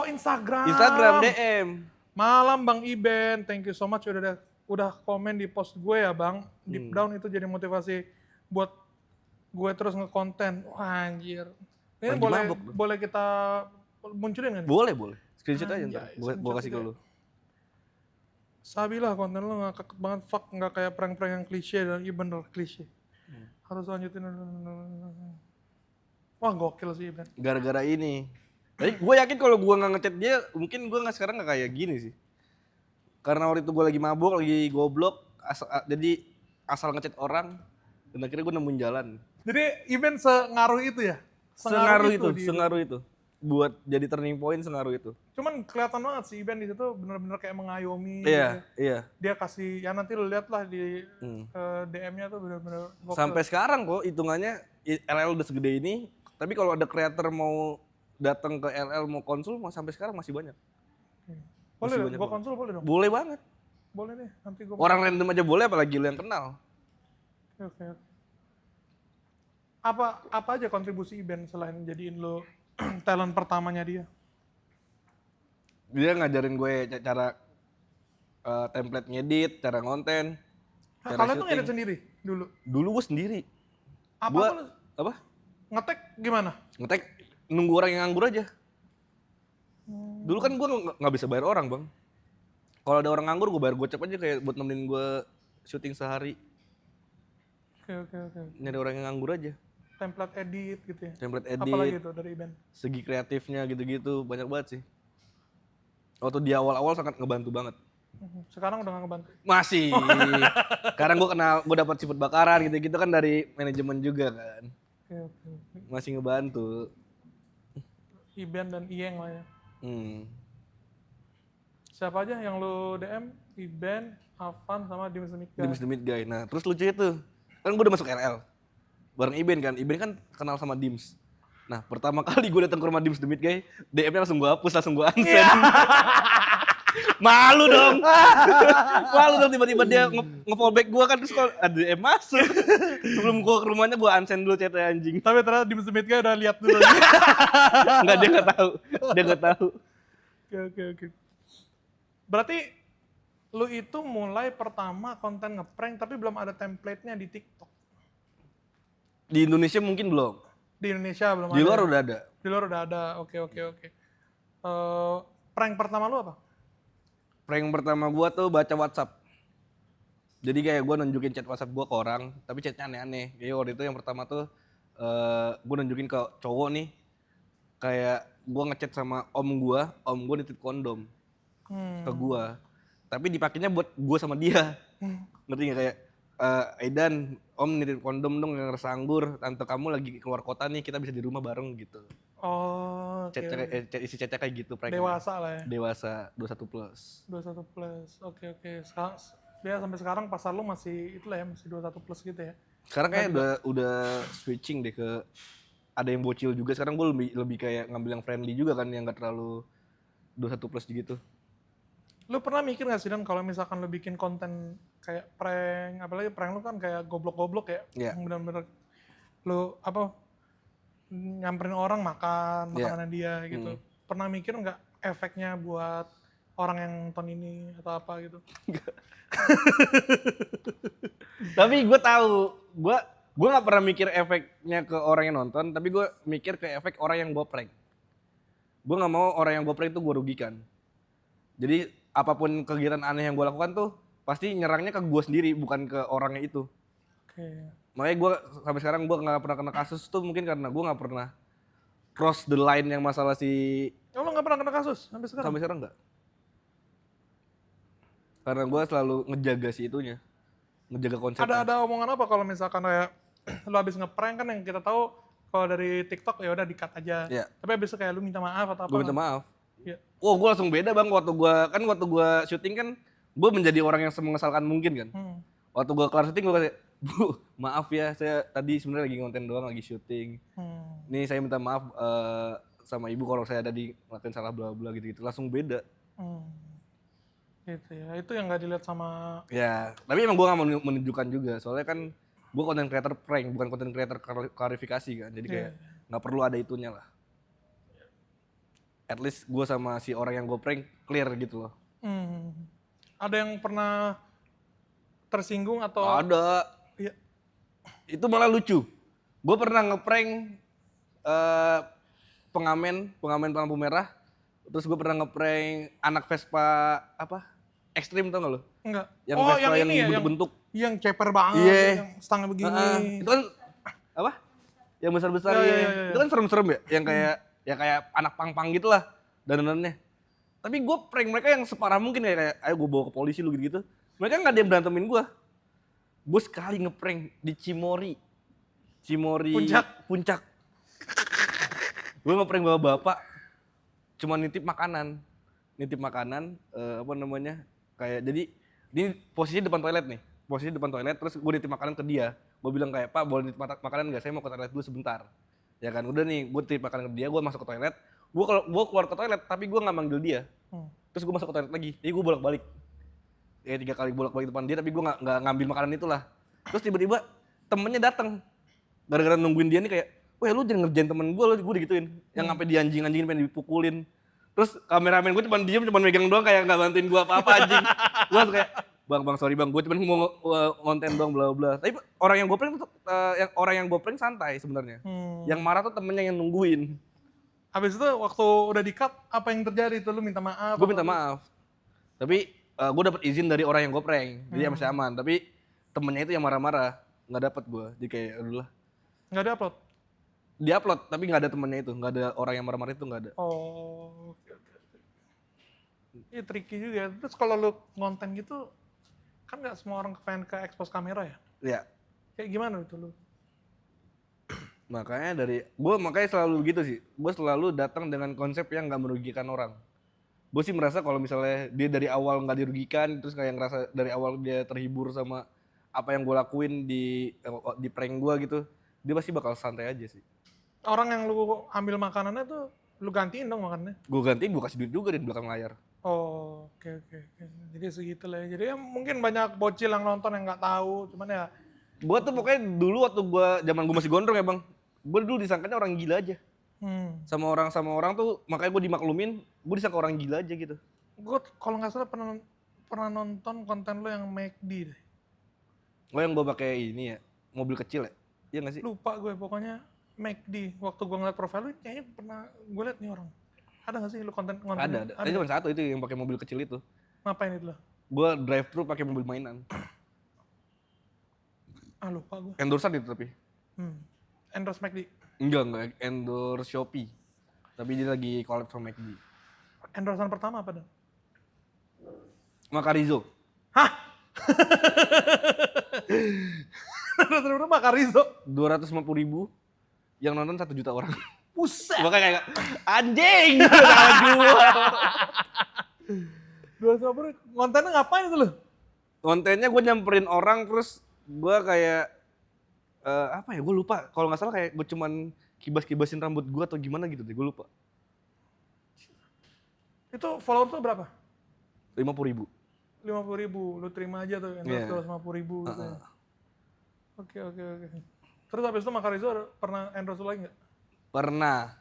Instagram. Instagram DM. Malam Bang Iben, thank you so much udah komen di post gue ya Bang. Deep down itu jadi motivasi buat gue terus ngekonten. Wah anjir. Ini boleh kita munculin kan? Boleh. Screenshot aja ntar. Screenshot Gue kasih ke lu. Sabilah konten lu ngakak banget, fuck, nggak kayak prank-prank yang klise dan iya bener klise. Harus lanjutin. Wah gokil sih Ben. Gara-gara ini. Tapi gue yakin kalau gue nggak ngechat dia, mungkin gue sekarang nggak kayak gini sih. Karena waktu itu gue lagi mabuk, lagi goblok, jadi asal ngechat orang, dan akhirnya gue nemuin jalan. Jadi Iben sengaruh itu ya? Sengaruh itu. Buat jadi turning point, sengaruh itu. Cuman kelihatan banget sih Iben di situ bener-bener kayak mengayomi. Iya. Dia kasih, ya nanti lu lihat lah di DM-nya tuh bener-bener gokil. Sampai sekarang kok hitungannya LL udah segede ini, tapi kalau ada creator mau datang ke LL mau konsul, sampai sekarang masih banyak. Boleh dong, gua konsul boleh dong? Boleh banget. Boleh nih, nanti gue. Orang random aja boleh, apalagi lu yang kenal. Oke. Apa aja kontribusi Iben selain jadiin lo talent pertamanya dia? Dia ngajarin gue cara template ngedit, cara ngonten, cara Kalian tuh syuting. ngedit sendiri dulu? Dulu gue sendiri. Apa Gua lu apa? ngetek gimana? Ngetek nunggu orang yang nganggur aja. Dulu kan gue nggak bisa bayar orang, Bang. Kalau ada orang nganggur gue bayar gocap aja kayak buat nemenin gue syuting sehari. Oke. Nyari orang yang nganggur aja. Template edit gitu ya? Template Apalagi edit, tuh dari Iben? segi kreatifnya gitu-gitu banyak banget sih. Waktu di awal-awal sangat ngebantu banget. Sekarang udah gak ngebantu? Masih. Sekarang gue dapat siput bakaran gitu-gitu kan dari manajemen juga kan. Oke. Masih ngebantu. Iben dan Iyeng lah ya. Siapa aja yang lu DM? Iben, Avan, sama Dimas Demika. Dims the Meat Guy. Nah terus lucu itu. Kan gue udah masuk RL. Bareng Iben kan. Iben kan kenal sama Dims. Nah pertama kali gue datang ke rumah Dims the Meat Guy, DM-nya langsung gue hapus, langsung gue unsend. Malu dong. Malu dong tiba-tiba dia nge-fallback gue kan, terus kalau ada DM masuk. Sebelum gue ke rumahnya gue unsend dulu chatnya anjing. Tapi ternyata Dimas Demika udah lihat dulu. Enggak, dia nggak tahu. Dia nggak tahu. Oke. Berarti lu itu mulai pertama konten ngeprank tapi belum ada template-nya di TikTok. Di Indonesia mungkin belum. Di Indonesia belum ada. Di luar udah ada. Di luar udah ada. Oke. Prank pertama lu apa? Prank pertama gue tuh baca WhatsApp. Jadi kayak gue nunjukin chat WhatsApp gue ke orang, tapi chatnya aneh-aneh. Kayak waktu itu yang pertama tuh gue nunjukin ke cowok nih, kayak gue ngechat sama om gue nitip kondom ke gue. Tapi dipakainya buat gue sama dia. Ngerti gak kayak, Aidan, om nitip kondom dong yang ngerasa anggur, tante kamu lagi keluar kota nih, kita bisa di rumah bareng gitu. Oh, oke. Isi chatnya kayak gitu pranknya. Dewasa lah ya. Dewasa, 21 plus. 21 plus. Oke. Sekarang dia sampai sekarang pasar lu masih itulah ya, masih 21 plus gitu ya. Sekarang kayak udah switching deh ke ada yang bocil juga. Sekarang gue lebih kayak ngambil yang friendly juga kan, yang gak terlalu 21 plus gitu. Lu pernah mikir gak sih Dan kalau misalkan lu bikin konten kayak prank, apalagi prank lu kan kayak goblok-goblok ya, Iya. yang benar-benar lu nyamperin orang makan makanan dia gitu. Pernah mikir nggak efeknya buat orang yang nonton ini atau apa gitu? Tapi gue tahu, gue nggak pernah mikir efeknya ke orang yang nonton, tapi gue mikir ke efek orang yang gue prank. Gue nggak mau orang yang gue prank itu gue rugikan. Jadi apapun kegiatan aneh yang gue lakukan tuh pasti nyerangnya ke gue sendiri, bukan ke orangnya itu. Oke. Makanya gue sampai sekarang gue nggak pernah kena kasus tuh mungkin karena gue nggak pernah cross the line yang masalah si. Lo nggak pernah kena kasus sampai sekarang? Sampai sekarang nggak. Karena gue selalu ngejaga si itunya, ngejaga konsepnya. Ada omongan apa kalau misalkan kayak lo habis ngeprank kan yang kita tahu kalau dari TikTok ya udah di-cut aja. Iya. Tapi habis itu kayak lu minta maaf atau apa? Gue minta maaf. Iya. Wow, gue langsung beda bang waktu gue syuting kan gue menjadi orang yang semengesalkan mungkin kan. Waktu gue kelar syuting gue kasih, Bu, maaf ya, saya tadi sebenarnya lagi ngonten doang, lagi syuting. Nih saya minta maaf sama ibu kalau saya tadi ngelakuin salah bla bla gitu-gitu. Langsung beda. Gitu ya, itu yang nggak dilihat sama. Ya, tapi emang gue gak mau menunjukkan juga, soalnya kan gue content creator prank, bukan content creator klarifikasi kan. Jadi kayak nggak perlu ada itunya lah. At least gue sama si orang yang gue prank clear gitu loh. Ada yang pernah tersinggung atau? Ada. Iya. Itu malah lucu. Gue pernah ngeprank pengamen lampu merah. Terus gue pernah ngeprank anak Vespa ekstrim tau gak lo? Enggak. Yang Vespa yang ini ya, bentuk-bentuk. yang ceper banget, Iya. yang setengah begini. Itu kan yang besar-besar Iya. Itu kan serem-serem ya, yang kayak anak pang-pang gitu lah dandanannya. Tapi gue prank mereka yang separah mungkin kayak ayo gue bawa ke polisi lu gitu-gitu. Mereka nggak ada yang berantemin gue. Gue sekali ngeprank di Cimory Puncak. Gue ngeprank bapak cuma nitip makanan kayak jadi ini posisinya depan toilet terus gue nitip makanan ke dia. Gue bilang kayak, Pak boleh nitip makanan nggak, saya mau ke toilet dulu sebentar. Ya kan, udah nih gue nitip makanan ke dia, gue masuk ke toilet. Gue keluar ke toilet tapi gue nggak manggil dia. Terus gue masuk ke toilet lagi, jadi gue bolak-balik. ya 3 kali bolak-balik depan dia, tapi gue nggak ngambil makanan itulah. Terus tiba-tiba temennya datang, gara-gara nungguin dia nih kayak, wah lu jangan ngerjain temen gue digituin, yang sampai dianjing-anjingin pengen dipukulin. Terus kameramen gue cuma diem, cuma megang doang kayak nggak bantuin gue apa-apa anjing. Gue kayak, bang sorry bang, gue cuma mau ngonten doang bla bla. Tapi orang yang gue prank tuh, orang yang gue prank santai sebenarnya. Yang marah tuh temennya yang nungguin. Habis itu waktu udah di-cut, apa yang terjadi tuh? Lu minta maaf? Gue minta maaf. Tapi gue dapet izin dari orang yang gue prank, jadi masih aman. Tapi temennya itu yang marah-marah, nggak dapet gue. Jadi kayak udahlah. Nggak di-upload? Di-upload, tapi nggak ada temennya itu, nggak ada orang yang marah-marah itu, nggak ada. Oh, oke. Iya tricky juga. Terus kalau lu ngonten gitu, kan nggak semua orang pengen ke expose kamera ya? Iya. Kayak gimana itu lu? Makanya makanya selalu gitu sih. Gue selalu datang dengan konsep yang nggak merugikan orang. Gue sih merasa kalau misalnya dia dari awal nggak dirugikan, terus kayak ngerasa dari awal dia terhibur sama apa yang gue lakuin di prank gue gitu, dia pasti bakal santai aja sih. Orang yang lu ambil makanannya tuh, lu gantiin dong makanannya? Gue gantiin, gue kasih duit juga di belakang layar. Oh, oke. Jadi segitu lah ya. Jadi ya mungkin banyak bocil yang nonton yang nggak tahu, cuman ya. Gue tuh pokoknya dulu waktu zaman gue masih gondrong ya bang, gue dulu disangkanya orang gila aja. Sama orang tuh, makanya gue dimaklumin, gue disangka orang gila aja gitu. Gue kalau nggak salah pernah nonton konten lo yang McD deh. Oh yang gue pakai ini ya, mobil kecil ya, iya nggak sih? Lupa gue pokoknya McD. Waktu gue ngeliat profil lu, kayaknya pernah gue liat nih orang. Ada nggak sih lu konten? Ada. Tapi cuma satu itu yang pakai mobil kecil itu. Ngapain itu lo? Gue drive thru pakai mobil mainan. Lupa gue. Endorsean itu tapi. Endorse McD. Enggak endorse Shopee. Tapi dia lagi collab sama McD. Endorsean pertama apa dong? Makarizo. Hah? Endorsean pertama Makarizo. 250.000 yang nonton 1 juta orang. Buset. Makanya kayak anjing. Salah jual. 250, kontennya ngapain itu lo? Kontennya gue nyamperin orang terus gue kayak apa ya, gue lupa. Kalau nggak salah kayak gue cuman kibas-kibasin rambut gue atau gimana gitu deh, gue lupa. Itu follower tuh berapa? 50.000. 50.000, lu terima aja tuh endorse 250.000 gitu ya. Oke. Terus habis itu Makarizo pernah endorse lu lagi nggak? Pernah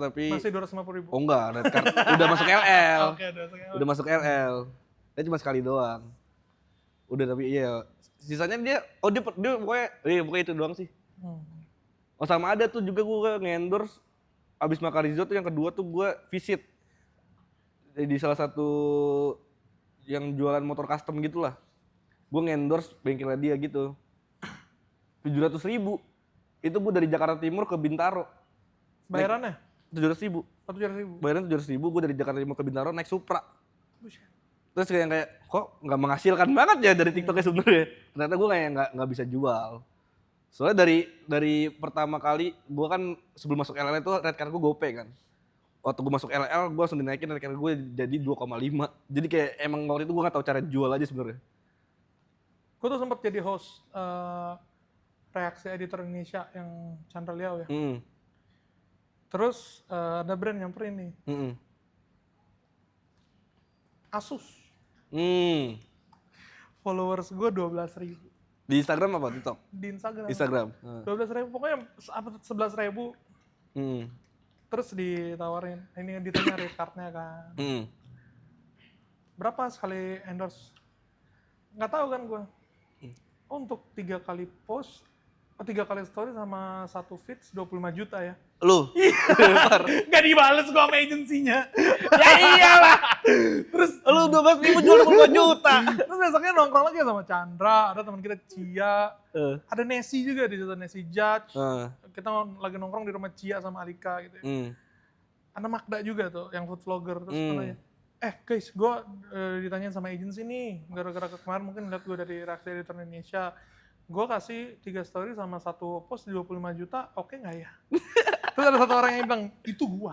tapi masih 250.000. Oh enggak, udah masuk LL. Oke, udah masuk LL. Dia cuma sekali doang. Udah tapi iya. Sisanya dia pokoknya itu doang sih. Oh sama ada tuh juga gue nge-endorse abis Makarizo tuh yang kedua tuh gue visit di salah satu yang jualan motor custom gitulah. Gue nge-endorse bengkelnya dia gitu. 700.000. Itu gue dari Jakarta Timur ke Bintaro. Bayarannya? 700.000. 700.000. Bayaran 700.000, gue dari Jakarta Timur ke Bintaro naik Supra. Terus kayak kok nggak menghasilkan banget ya dari TikToknya sebenarnya. Ternyata gue kayak nggak bisa jual. Soalnya dari pertama kali gue kan sebelum masuk LL itu red card gue GoPay kan. Waktu gue masuk LL gue langsung dinaikin red card gue jadi 2,5. Jadi kayak emang waktu itu gue nggak tahu cara jual aja sebenarnya. Gue tuh sempat jadi host reaksi editor Indonesia yang Chandra Liao ya. Terus ada brand nyamperin nih. Asus. Followers gue 12.000. Di Instagram apa TikTok? Di Instagram. 12.000 pokoknya 11.000. Terus ditawarin, ini ditanya rate card-nya kan. Berapa sekali endorse? Nggak tahu kan gue. Untuk 3 kali post, 3 kali story sama 1 feeds 25 juta ya. Lu? Gak dibales gue sama agensinya. Ya iyalah. Terus lu 12.000 jual 25 juta. Terus besoknya nongkrong lagi sama Chandra, ada teman kita Cia, ada Nesi juga di situ, Nesi Judge. Kita lagi nongkrong di rumah Cia sama Alika gitu ya. Ada Magda juga tuh yang food vlogger, terus katanya, guys, gue ditanyain sama agensi nih, gara-gara kemarin mungkin lihat gue dari reaksi editor Indonesia, gue kasih 3 story sama 1 post 25 juta, oke nggak ya? Terus ada satu orang yang bilang, itu gua,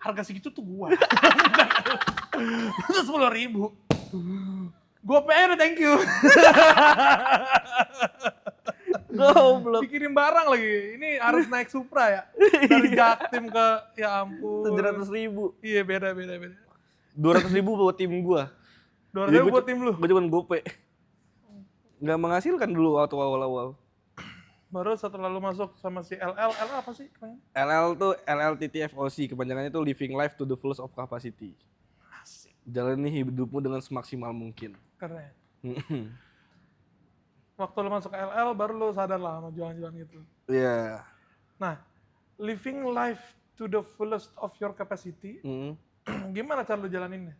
harga segitu tuh gua. Itu 10.000. Gua PR, thank you. Goblok. Dikirim barang lagi, ini harus naik Supra ya? Dari Jaktim ke, ya ampun. 700.000. Iya beda. 200.000 buat tim gua. 200.000 buat tim lu. Gue cuma gope. Nggak menghasilkan dulu waktu awal-awal. Baru setelah lu masuk sama si LL apa sih? LL tuh LLTTFOC, kepanjangannya tuh Living Life to the Fullest of Capacity. Asik, Jalani hidupmu dengan semaksimal mungkin. keren. Waktu lu masuk ke LL baru lu sadar lah sama jualan-jualan gitu. Iya. Nah, living life to the fullest of your capacity, gimana cara lu jalaninnya?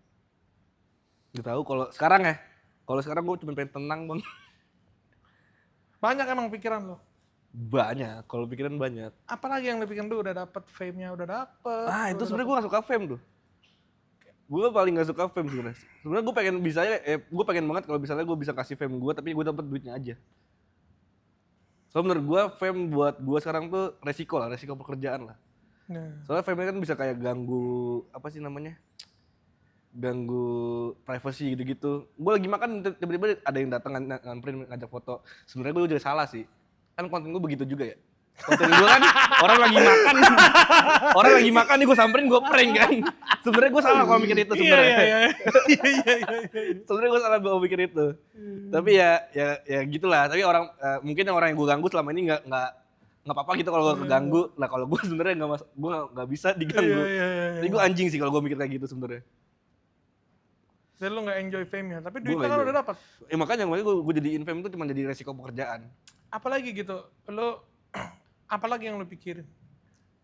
Gak tahu kalau sekarang ya. Kalau sekarang gue cuma pengen tenang bang. Banyak emang pikiran lo. Banyak. Kalau pikiran banyak. Apalagi yang lu pikiran lu udah dapet fame-nya, udah dapet. Itu sebenarnya gue gak suka fame tuh. Gue paling gak suka fame sebenarnya. Sebenarnya gue pengen bisa gue pengen banget kalau misalnya gue bisa kasih fame gue, tapi gue dapet duitnya aja. Soalnya menurut gue fame buat gue sekarang tuh resiko pekerjaan lah. Soalnya fame kan bisa kayak ganggu apa sih namanya? Ganggu privacy gitu-gitu. Gue lagi makan tiba-tiba ada yang datang ngamperin ngajak foto. Sebenarnya gue juga salah sih. Kan konten gue begitu juga ya. Konten gue kan orang lagi makan nih gue samperin gue prank kan. Sebenarnya gue salah kalau mikir itu sebenarnya. Iya. Sebenarnya gue salah kalau mikir itu. Tapi ya gitulah. Tapi mungkin orang yang gue ganggu selama ini nggak apa-apa gitu kalau gue keganggu. Nah kalau gue sebenarnya nggak bisa diganggu. Jadi gue anjing sih kalau gue mikir kayak gitu sebenarnya. Jadi lu nggak enjoy fame-nya, tapi duitnya kan udah dapat. Makanya gue jadiin fame itu cuma jadi resiko pekerjaan. Apalagi gitu, lu apalagi yang lu pikirin?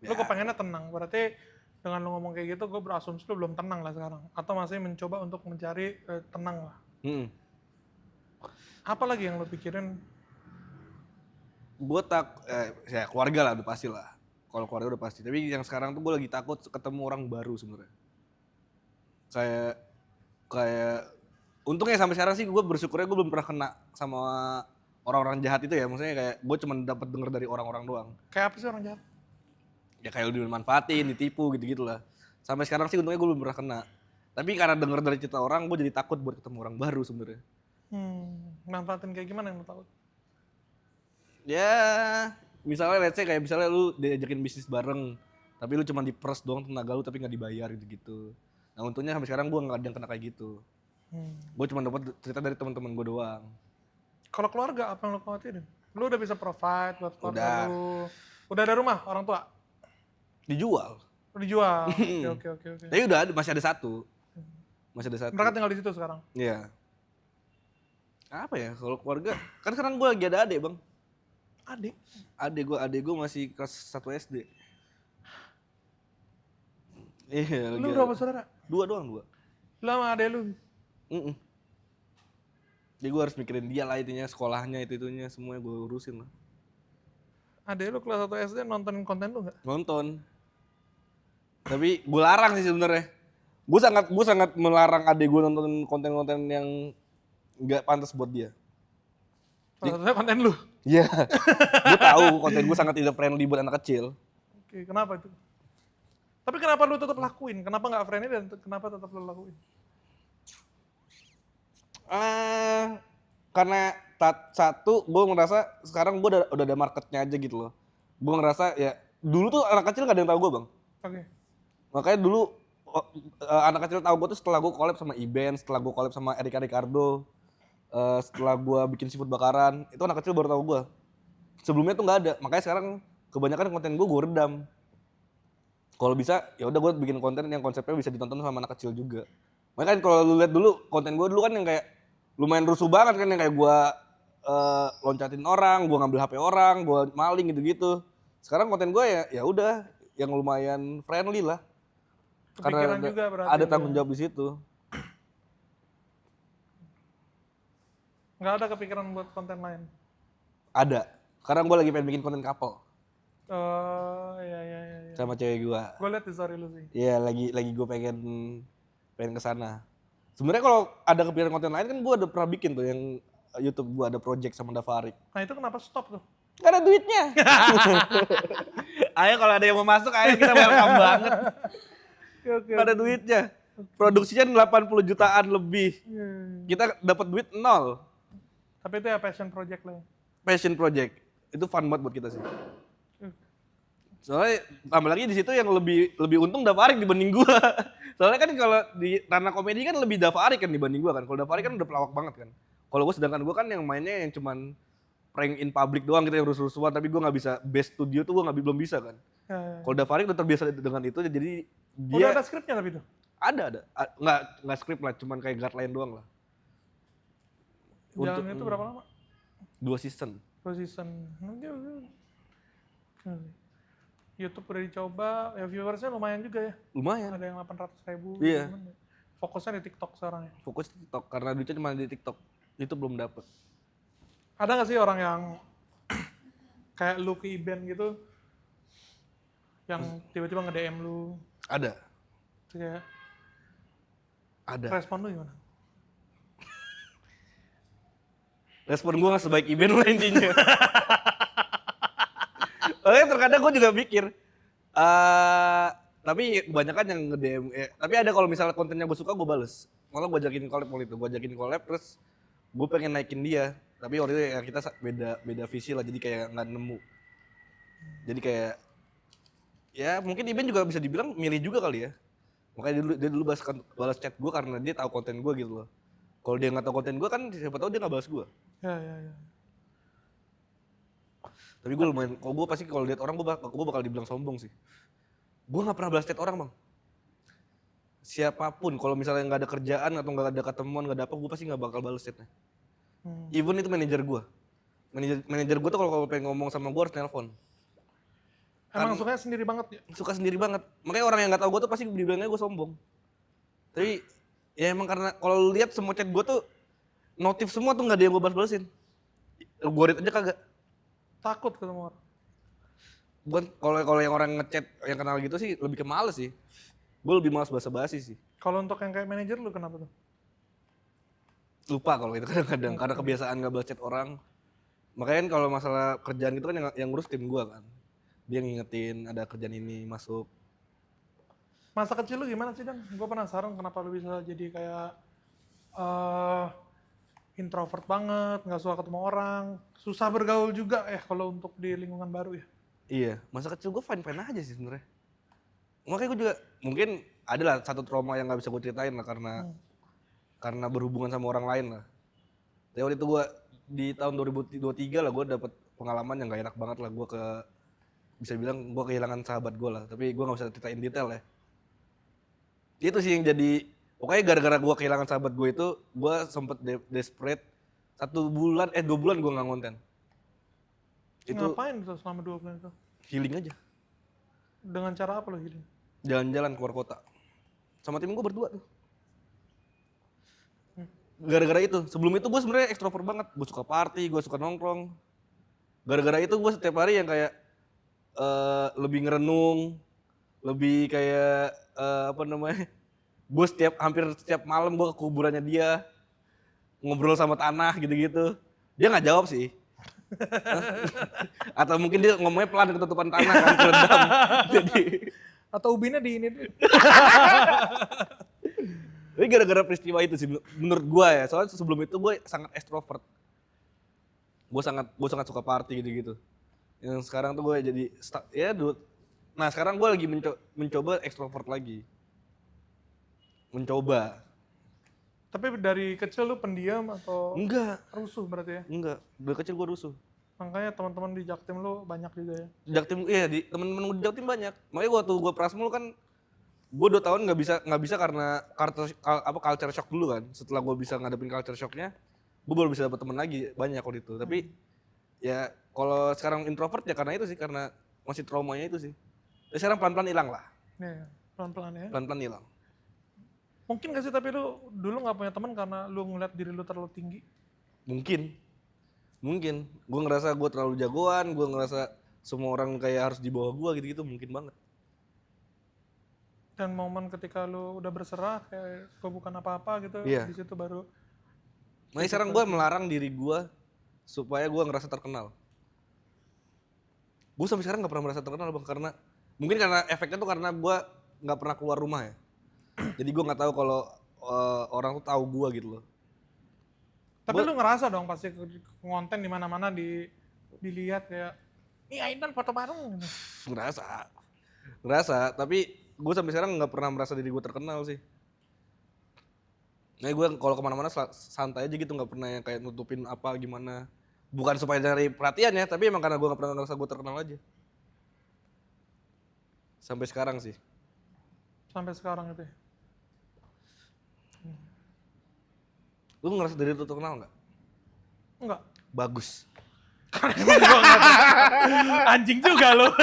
Lu kepengennya tenang, berarti dengan lu ngomong kayak gitu, gue berasumsi lu belum tenang lah sekarang. Atau masih mencoba untuk mencari tenang lah. Apalagi yang lu pikirin? Gue ya keluarga lah udah pasti lah. Kalau keluarga udah pasti, tapi yang sekarang tuh gue lagi takut ketemu orang baru sebenarnya. Kayak untungnya sampai sekarang sih gue bersyukurnya gue belum pernah kena sama orang-orang jahat itu ya. Maksudnya kayak gue cuma dapat denger dari orang-orang doang. Kayak apa sih orang jahat? Ya kayak lu dimanfaatin, ditipu gitu-gitu lah. Sampai sekarang sih untungnya gue belum pernah kena. Tapi karena denger dari cerita orang, gue jadi takut buat ketemu orang baru sebenarnya. Manfaatin kayak gimana yang lu takut? Ya, misalnya let's say kayak misalnya lu diajakin bisnis bareng, tapi lu cuma diperes doang tenaga lu tapi nggak dibayar gitu-gitu. Nah untungnya sampai sekarang gue nggak ada yang kena kayak gitu. Gue cuma dapat cerita dari teman-teman gue doang. Kalau keluarga apa yang lu khawatirin? Lu udah bisa provide buat keluarga lu? Udah ada rumah orang tua? Dijual. Dijual. Oke. Tapi udah masih ada satu. Mereka tinggal di situ sekarang? Iya. Apa ya kalau keluarga? Kan sekarang gue lagi ada adik bang. Adik gue masih kelas 1 SD. Iya. Lu berapa saudara? 2 doang. Lu sama adek lu? Jadi gue harus mikirin dia lah intinya, sekolahnya itunya semuanya gue urusin lah. Adek lu kelas 1 SD nontonin konten lu nggak? Nonton. Tapi gue larang sih sebenarnya. Gue sangat melarang adek gue nonton konten-konten yang nggak pantas buat dia. Salah konten lu? Iya. Gue tahu konten gue sangat tidak friendly buat anak kecil. Oke, kenapa itu? Tapi kenapa lu tetap lakuin? Kenapa nggak friendly dan kenapa tetap lu lakuin? Karena satu gue ngerasa sekarang gue udah ada marketnya aja gitu loh. Gue ngerasa ya dulu tuh anak kecil gak ada yang tahu gue bang. Oke. Makanya dulu anak kecil tahu gue tuh setelah gue collab sama Iben, setelah gue collab sama Erika Ricardo, setelah gue bikin seafood bakaran, itu anak kecil baru tahu gue. Sebelumnya tuh nggak ada. Makanya sekarang kebanyakan konten gue redam. Kalau bisa ya udah gue bikin konten yang konsepnya bisa ditonton sama anak kecil juga. Makanya kan kalau lu lihat dulu konten gue dulu kan yang kayak lumayan rusuh banget kan, yang kayak gue loncatin orang, gue ngambil HP orang, gue maling gitu-gitu. Sekarang konten gue ya udah yang lumayan friendly lah. Kepikiran Karena juga berarti. ada tanggung jawab di situ. Nggak ada kepikiran buat konten lain? Ada. Karena gue lagi pengen bikin konten couple. Oh iya. Sama cewek gue. Gue liat di story lu sih. Iya lagi gue pengen kesana. Sebenarnya kalau ada kepikiran konten lain kan gue udah pernah bikin tuh yang YouTube gue ada project sama Davarik. Nah itu kenapa stop tuh? Gak ada duitnya. Ayo kalau ada yang mau masuk ayo kita welcome banget. Oke. Gak ada duitnya. Produksinya 80 jutaan lebih. Kita dapat duit 0. Tapi itu ya passion project lah ya? Passion project. Itu fun banget buat kita sih. Soalnya tambah lagi di situ yang lebih untung Davarik dibanding gua. Soalnya kan kalau di ranah komedi kan lebih Davarik kan dibanding gua kan. Kalau Davarik kan udah pelawak banget kan. Kalau gua sedangkan gua kan yang mainnya yang cuman prank in public doang gitu yang rusuh-rusuhan, tapi gua nggak bisa base studio tuh gua belum bisa kan. Ya. Kalau Davarik udah terbiasa dengan itu jadi dia Udah ada skripnya tapi itu? ada. Nggak skrip lah, cuman kayak guideline doang lah. Jalan itu berapa lama? 2 season. 2 season. Nanti YouTube udah dicoba, ya viewersnya lumayan juga ya. Lumayan. Ada yang 800.000. Iya. Fokusnya di TikTok sekarang ya. Fokus TikTok karena duitnya cuma di TikTok. Itu belum dapet. Ada nggak sih orang yang kayak lu ke event gitu, yang tiba-tiba nge-DM lu, Ada. terus kayak Ada. respon lu gimana? Respon gue gak sebaik event lah intinya. Oke, terkadang gue juga mikir. Tapi kebanyakan yang nge-DM. Tapi ada kalau misalnya kontennya gue suka gue bales. Malah gue ajakin collab waktu itu. Gue ajakin collab terus gue pengen naikin dia. Tapi waktu itu ya kita beda visi lah, jadi kayak nggak nemu. Jadi kayak ya mungkin event juga bisa dibilang milih juga kali ya. Makanya dia dulu balas chat gue karena dia tahu konten gue gitu loh. Kalau dia nggak tahu konten gue kan siapa tahu dia nggak balas gue. Ya. Tapi gue lumayan, kalau gue pasti kalau lihat orang gue bakal dibilang sombong sih. Gue nggak pernah balas chat orang bang. Siapapun, kalau misalnya nggak ada kerjaan atau nggak ada ketemuan nggak ada apa, gue pasti nggak bakal balas chatnya. Even itu manajer gue. Manajer gue tuh kalau pengen ngomong sama gue harus nelpon. Emang sukanya sendiri banget ya? Suka sendiri banget. Makanya orang yang nggak tahu gue tuh pasti dibilangnya gue sombong. Tapi ya emang karena kalau lu lihat semua chat gue tuh notif semua tuh nggak ada yang gue balas-balasin. Gue read aja kagak. Takut ketemu orang. Bukan kalau yang orang ngechat yang kenal gitu sih lebih ke males sih. Gue lebih malas basa-basi sih. Kalau untuk yang kayak manajer lu kenapa tuh? Lupa kalau itu kadang-kadang karena kebiasaan nggak balas chat orang. Makanya kan kalau masalah kerjaan gitu kan yang ngurus tim gue kan. Dia ngingetin ada kerjaan ini masuk. Masa kecil lu gimana sih Dan? Gue penasaran kenapa lu bisa jadi kayak introvert banget, nggak suka ketemu orang, susah bergaul juga ya kalau untuk di lingkungan baru ya. Iya, masa kecil gue fine-fine aja sih sebenarnya. Makanya gue juga mungkin adalah satu trauma yang nggak bisa gue ceritain lah karena berhubungan sama orang lain lah. Tapi waktu itu gue di tahun 2023 lah gue dapet pengalaman yang gak enak banget lah. Gue bisa bilang gue kehilangan sahabat gue lah. Tapi gue nggak bisa ceritain detail ya. Itu sih yang jadi, pokoknya gara-gara gue kehilangan sahabat gue itu, gue sempet desperate 2 bulan gue nggak ngonten. Itu Ngapain tuh selama 2 bulan itu? healing aja. Dengan cara apa lo healing? Jalan-jalan keluar kota. Sama tim gue berdua tuh. Gara-gara itu, sebelum itu gue sebenarnya ekstrovert banget. Gue suka party, gue suka nongkrong. Gara-gara itu gue setiap hari yang kayak lebih ngerenung, lebih kayak gue hampir setiap malam gue ke kuburannya dia, ngobrol sama tanah gitu-gitu. Dia nggak jawab sih. Atau mungkin dia ngomongnya pelan ketutupan tanah kan kerendam. Jadi Atau ubinnya di ini tuh. Tapi gara-gara peristiwa itu sih menurut gue ya. Soalnya sebelum itu gue sangat extrovert. Gue sangat suka party gitu-gitu. Yang sekarang tuh gue jadi nah sekarang gue lagi mencoba extrovert lagi. Mencoba. Tapi dari kecil lu pendiam atau Enggak. rusuh berarti ya? Enggak. Dari kecil gue rusuh. Makanya teman-teman di Jaktim lu banyak juga ya? Jaktim, iya temen-temen gue di Jaktim banyak. Makanya waktu gue Prasmul kan gue 2 tahun nggak bisa karena culture shock dulu kan. Setelah gue bisa ngadepin culture shocknya, gue baru bisa dapet temen lagi banyak waktu itu. Tapi ya kalau sekarang introvert ya karena itu sih, karena masih traumanya itu sih. Ya sekarang pelan-pelan hilang lah. Iya, pelan-pelan ya. Pelan-pelan hilang. Mungkin gak sih tapi lu dulu gak punya teman karena lu ngeliat diri lu terlalu tinggi? Mungkin. Gue ngerasa gue terlalu jagoan, gue ngerasa semua orang kayak harus di bawah gue gitu-gitu, mungkin banget. Dan momen ketika lu udah berserah kayak gue bukan apa-apa gitu, Iya. di situ baru. Makanya sekarang gue melarang diri gue supaya gue ngerasa terkenal. Gue sampai sekarang nggak pernah merasa terkenal bang, karena mungkin karena efeknya tuh karena gue nggak pernah keluar rumah ya. Jadi gue nggak tahu kalau orang tuh tahu gue gitu loh. Tapi lu ngerasa dong pasti konten di mana-mana dilihat kayak Ih Aidan foto bareng. Gitu. Ngerasa, tapi gue sampai sekarang nggak pernah merasa diri gue terkenal sih. Nah gue kalau kemana-mana santai aja gitu, nggak pernah yang kayak nutupin apa gimana. Bukan supaya dari perhatian ya, tapi emang karena gue nggak pernah ngerasa gue terkenal aja. Sampai sekarang sih. Sampai sekarang itu ya. Lu ngerasa diri lu terkenal nggak? Enggak. Bagus. Anjing juga lo.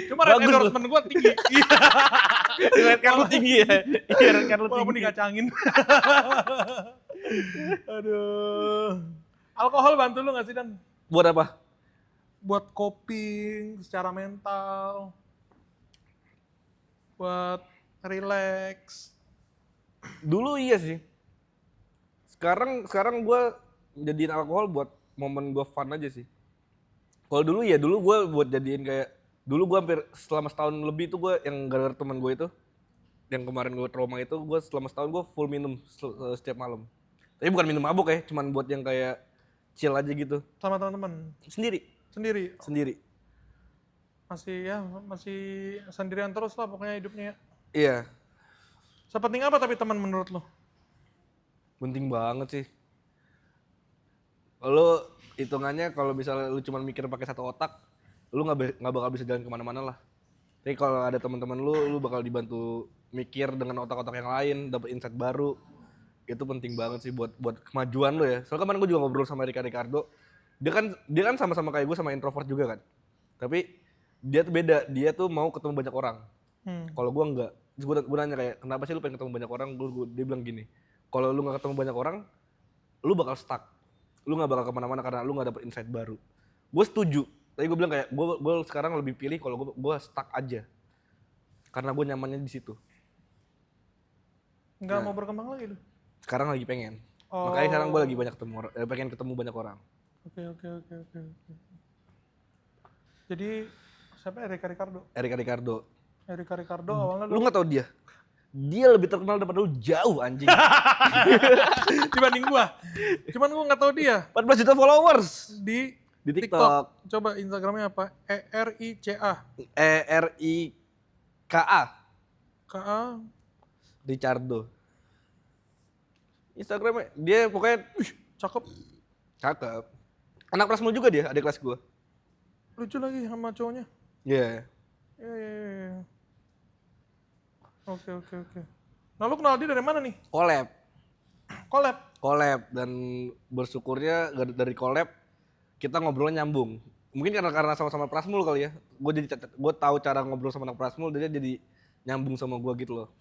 Cuma Bagus endorsement gue tinggi. Red card lu tinggi ya? Iya, red card lu Walaupun tinggi. dikacangin. Aduh. Alkohol bantu lu gak sih Dan? Buat apa? Buat coping secara mental. Buat relax. Dulu iya sih. Sekarang gue jadiin alkohol buat momen gue fun aja sih. Kalau dulu ya, dulu gue buat jadiin kayak, dulu gue hampir selama setahun lebih tuh gue yang gara-gara teman gue itu, yang kemarin gue trauma itu, gue selama setahun gue full minum setiap malam. Tapi bukan minum mabuk ya, cuman buat yang kayak chill aja gitu. Sama teman-teman. Sendiri. Masih sendirian terus lah pokoknya hidupnya ya. Iya, Sepenting apa tapi teman menurut lo? penting banget sih. Kalau hitungannya kalau misalnya lu cuma mikir pakai satu otak, lu nggak bakal bisa jalan kemana-mana lah. Tapi kalau ada teman-teman lu bakal dibantu mikir dengan otak-otak yang lain, dapat insight baru. Itu penting banget sih buat kemajuan lu ya. Soalnya kemarin gue juga ngobrol sama Ricardo. Dia kan sama-sama kayak gue, sama introvert juga kan. Tapi dia tuh beda, dia tuh mau ketemu banyak orang. Kalau gue enggak. Terus gue nanya kayak, kenapa sih lu pengen ketemu banyak orang? Dia bilang gini, kalau lu nggak ketemu banyak orang, lu bakal stuck. Lu nggak bakal kemana-mana karena lu nggak dapet insight baru. Gue setuju. Tapi gue bilang kayak, gue sekarang lebih pilih kalau gue stuck aja. Karena gue nyamannya di situ. Nggak mau berkembang lagi lu? Sekarang lagi pengen. Oh. Makanya sekarang gue lagi pengen ketemu banyak orang. Oke. Jadi siapa Erika Ricardo? Erika Ricardo awalnya Lu nggak tahu dia? Dia lebih terkenal daripada lu jauh anjing. dibanding gua. Cuman gua nggak tahu dia 14 juta followers di di TikTok. Coba Instagramnya apa? ERICA. ERIKA. KA. Ricardo. Instagramnya dia pokoknya Cakep. cakep. Anak Prasmul juga dia, adik kelas gua. Lucu lagi sama cowoknya. Iya. Iya. Oke. Nah lu kenal dia dari mana nih? Collab dan bersyukurnya dari collab kita ngobrolnya nyambung. Mungkin karena sama-sama Prasmul kali ya. Gue tahu cara ngobrol sama anak Prasmul, dia jadi nyambung sama gue gitu loh.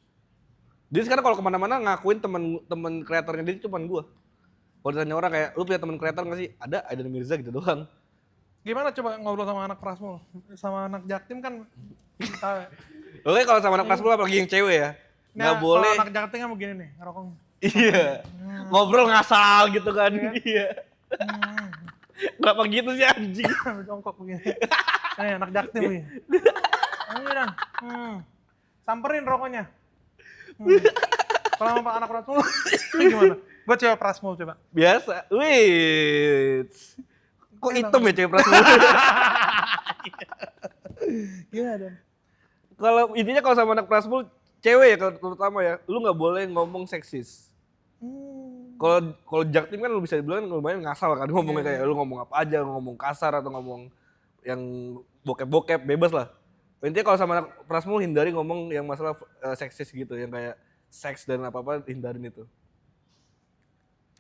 Dia sekarang kalau kemana-mana ngakuin temen kreatornya dia cuma gue. Kalau ditanya orang kayak, lu punya temen kreator nggak sih? Ada, Aidan Mirza gitu doang. Gimana coba ngobrol sama anak Prasmul? Sama anak Jaktim kan kita... Oke, kalau sama anak Prasmul apalagi yang cewek ya, nggak boleh. Kalau anak Jaktim kan begini nih, ngerokok. Iya, ngobrol ngasal gitu kan. Iya. Kenapa gitu sih anjing? Jongkok begini. Anak Jaktim nih. Ini Dan. Samperin rokoknya. Kalau sama anak Prasmul gimana? Gue cewek Prasmul coba. Biasa. Wih. Kok hitam ya cewek Prasmul? Gimana Dan? Kalau intinya kalau sama anak Prasmul cewek ya terutama ya, lu nggak boleh ngomong seksis. Kalau Jaktim kan lu bisa dibilang lumayan ngasal kan ngomongnya, kayak lu ngomong apa aja, ngomong kasar atau ngomong yang bokep-bokep, bebas lah. Intinya kalau sama anak Prasmul hindari ngomong yang masalah seksis gitu, yang kayak seks dan apa-apa, hindarin itu.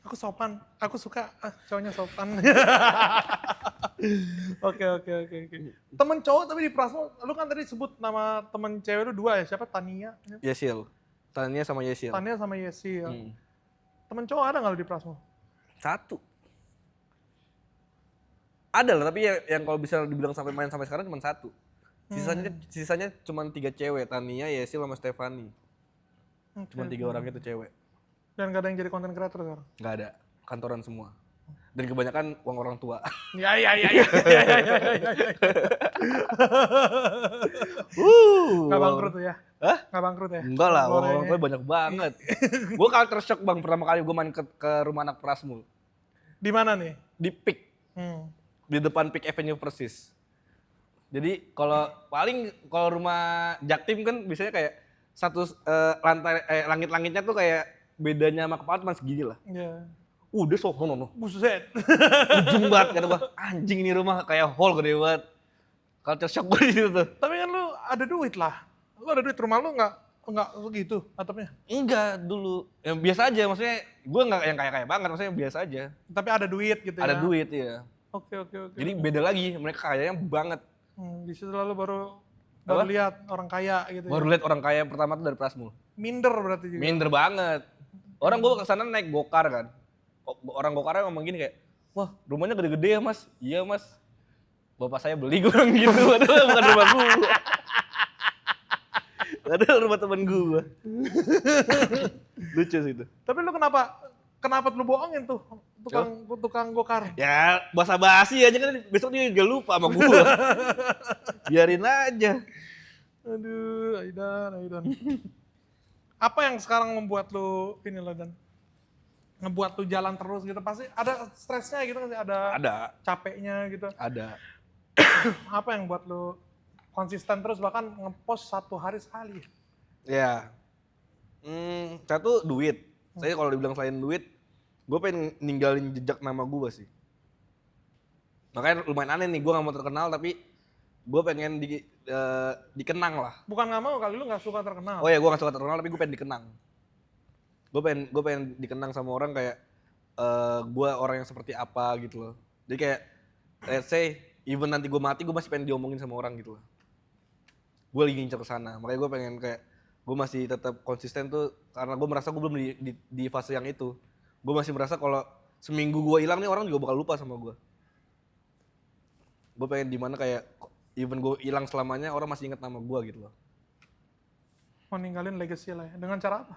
Aku sopan, aku suka cowoknya sopan. Oke. Temen cowok tapi di Prasmul, lu kan tadi sebut nama temen cewek lu 2 ya, siapa? Tania? Yesil. Tania sama Yesil. Tania sama Yesil. Temen cowok ada nggak lu di Prasmul? 1. Ada lah, tapi yang kalau bisa dibilang sampai main sampai sekarang cuma 1. Sisanya cuma 3 cewek, Tania, Yesil sama Stefani. Cuma 3 orang itu cewek. Dan gak ada yang jadi konten creator sekarang? Gak ada, kantoran semua. Dan kebanyakan uang orang tua. Ya. Gak bangkrut tuh ya? Hah? Gak bangkrut ya? Enggak lah, uang orang tua banyak banget. Gue culture shock bang, pertama kali gue main ke rumah anak Prasmul. Di mana nih? Di PIK. di depan Peak Avenue persis. Jadi kalau rumah Jaktim kan biasanya kayak satu langit-langitnya tuh kayak bedanya sama kepala cuma segini lah. Iya. Udah sono. Buset. Ujung banget kata gua. Anjing ini rumah kayak hall gede banget. Culture shock gue di situ tuh. Tapi kan lu ada duit lah. Lu ada duit, rumah lu nggak segitu atapnya. Enggak dulu. Yang biasa aja maksudnya gua enggak yang kaya-kaya banget, maksudnya biasa aja. Tapi ada duit gitu ya. Ada duit ya. Oke. Jadi beda lagi, mereka kayanya banget. Di situ lalu baru Apa? lihat orang kaya gitu. Baru lihat orang kaya pertama tuh dari Prasmul. Minder berarti juga. Minder banget. Orang gua kesana naik gokar kan. Orang gokarnya ngomong gini kayak, wah rumahnya gede-gede ya mas. Iya mas. Bapak saya beli gue bilang gitu. Padahal bukan rumah gua. Padahal rumah temen gua. Lucu sih itu. Tapi lu kenapa lu bohongin tuh tukang gokar? Ya basa-basi aja kan besok dia juga lupa sama gua. Biarin aja. Aduh, Aidan. Apa yang sekarang membuat lu ini loh Dan? Ngebuat lu jalan terus gitu, pasti ada stresnya gitu kan sih, ada capeknya gitu. Ada. Apa yang buat lu konsisten terus bahkan ngepost 1 hari sekali? Ya. Satu duit. Saya kalau dibilang selain duit, gue pengen ninggalin jejak nama gue sih. Makanya lumayan aneh nih, gue gak mau terkenal tapi gue pengen dikenang lah. Bukan nggak mau, kali lu nggak suka terkenal. Oh ya, gue gak suka terkenal tapi gue pengen dikenang. Gue pengen dikenang sama orang kayak gue orang yang seperti apa gitu loh. Jadi kayak let's say even nanti gue mati, gue masih pengen diomongin sama orang gitu loh. Gue lagi ngincer kesana, makanya gue pengen kayak gue masih tetap konsisten tuh karena gue merasa gue belum di fase yang itu. Gue masih merasa kalau seminggu gue hilang nih orang juga bakal lupa sama gue. Gue pengen dimana kayak even gue hilang selamanya orang masih ingat nama gue gitu loh. Mau ninggalin legacy lah ya. Dengan cara apa?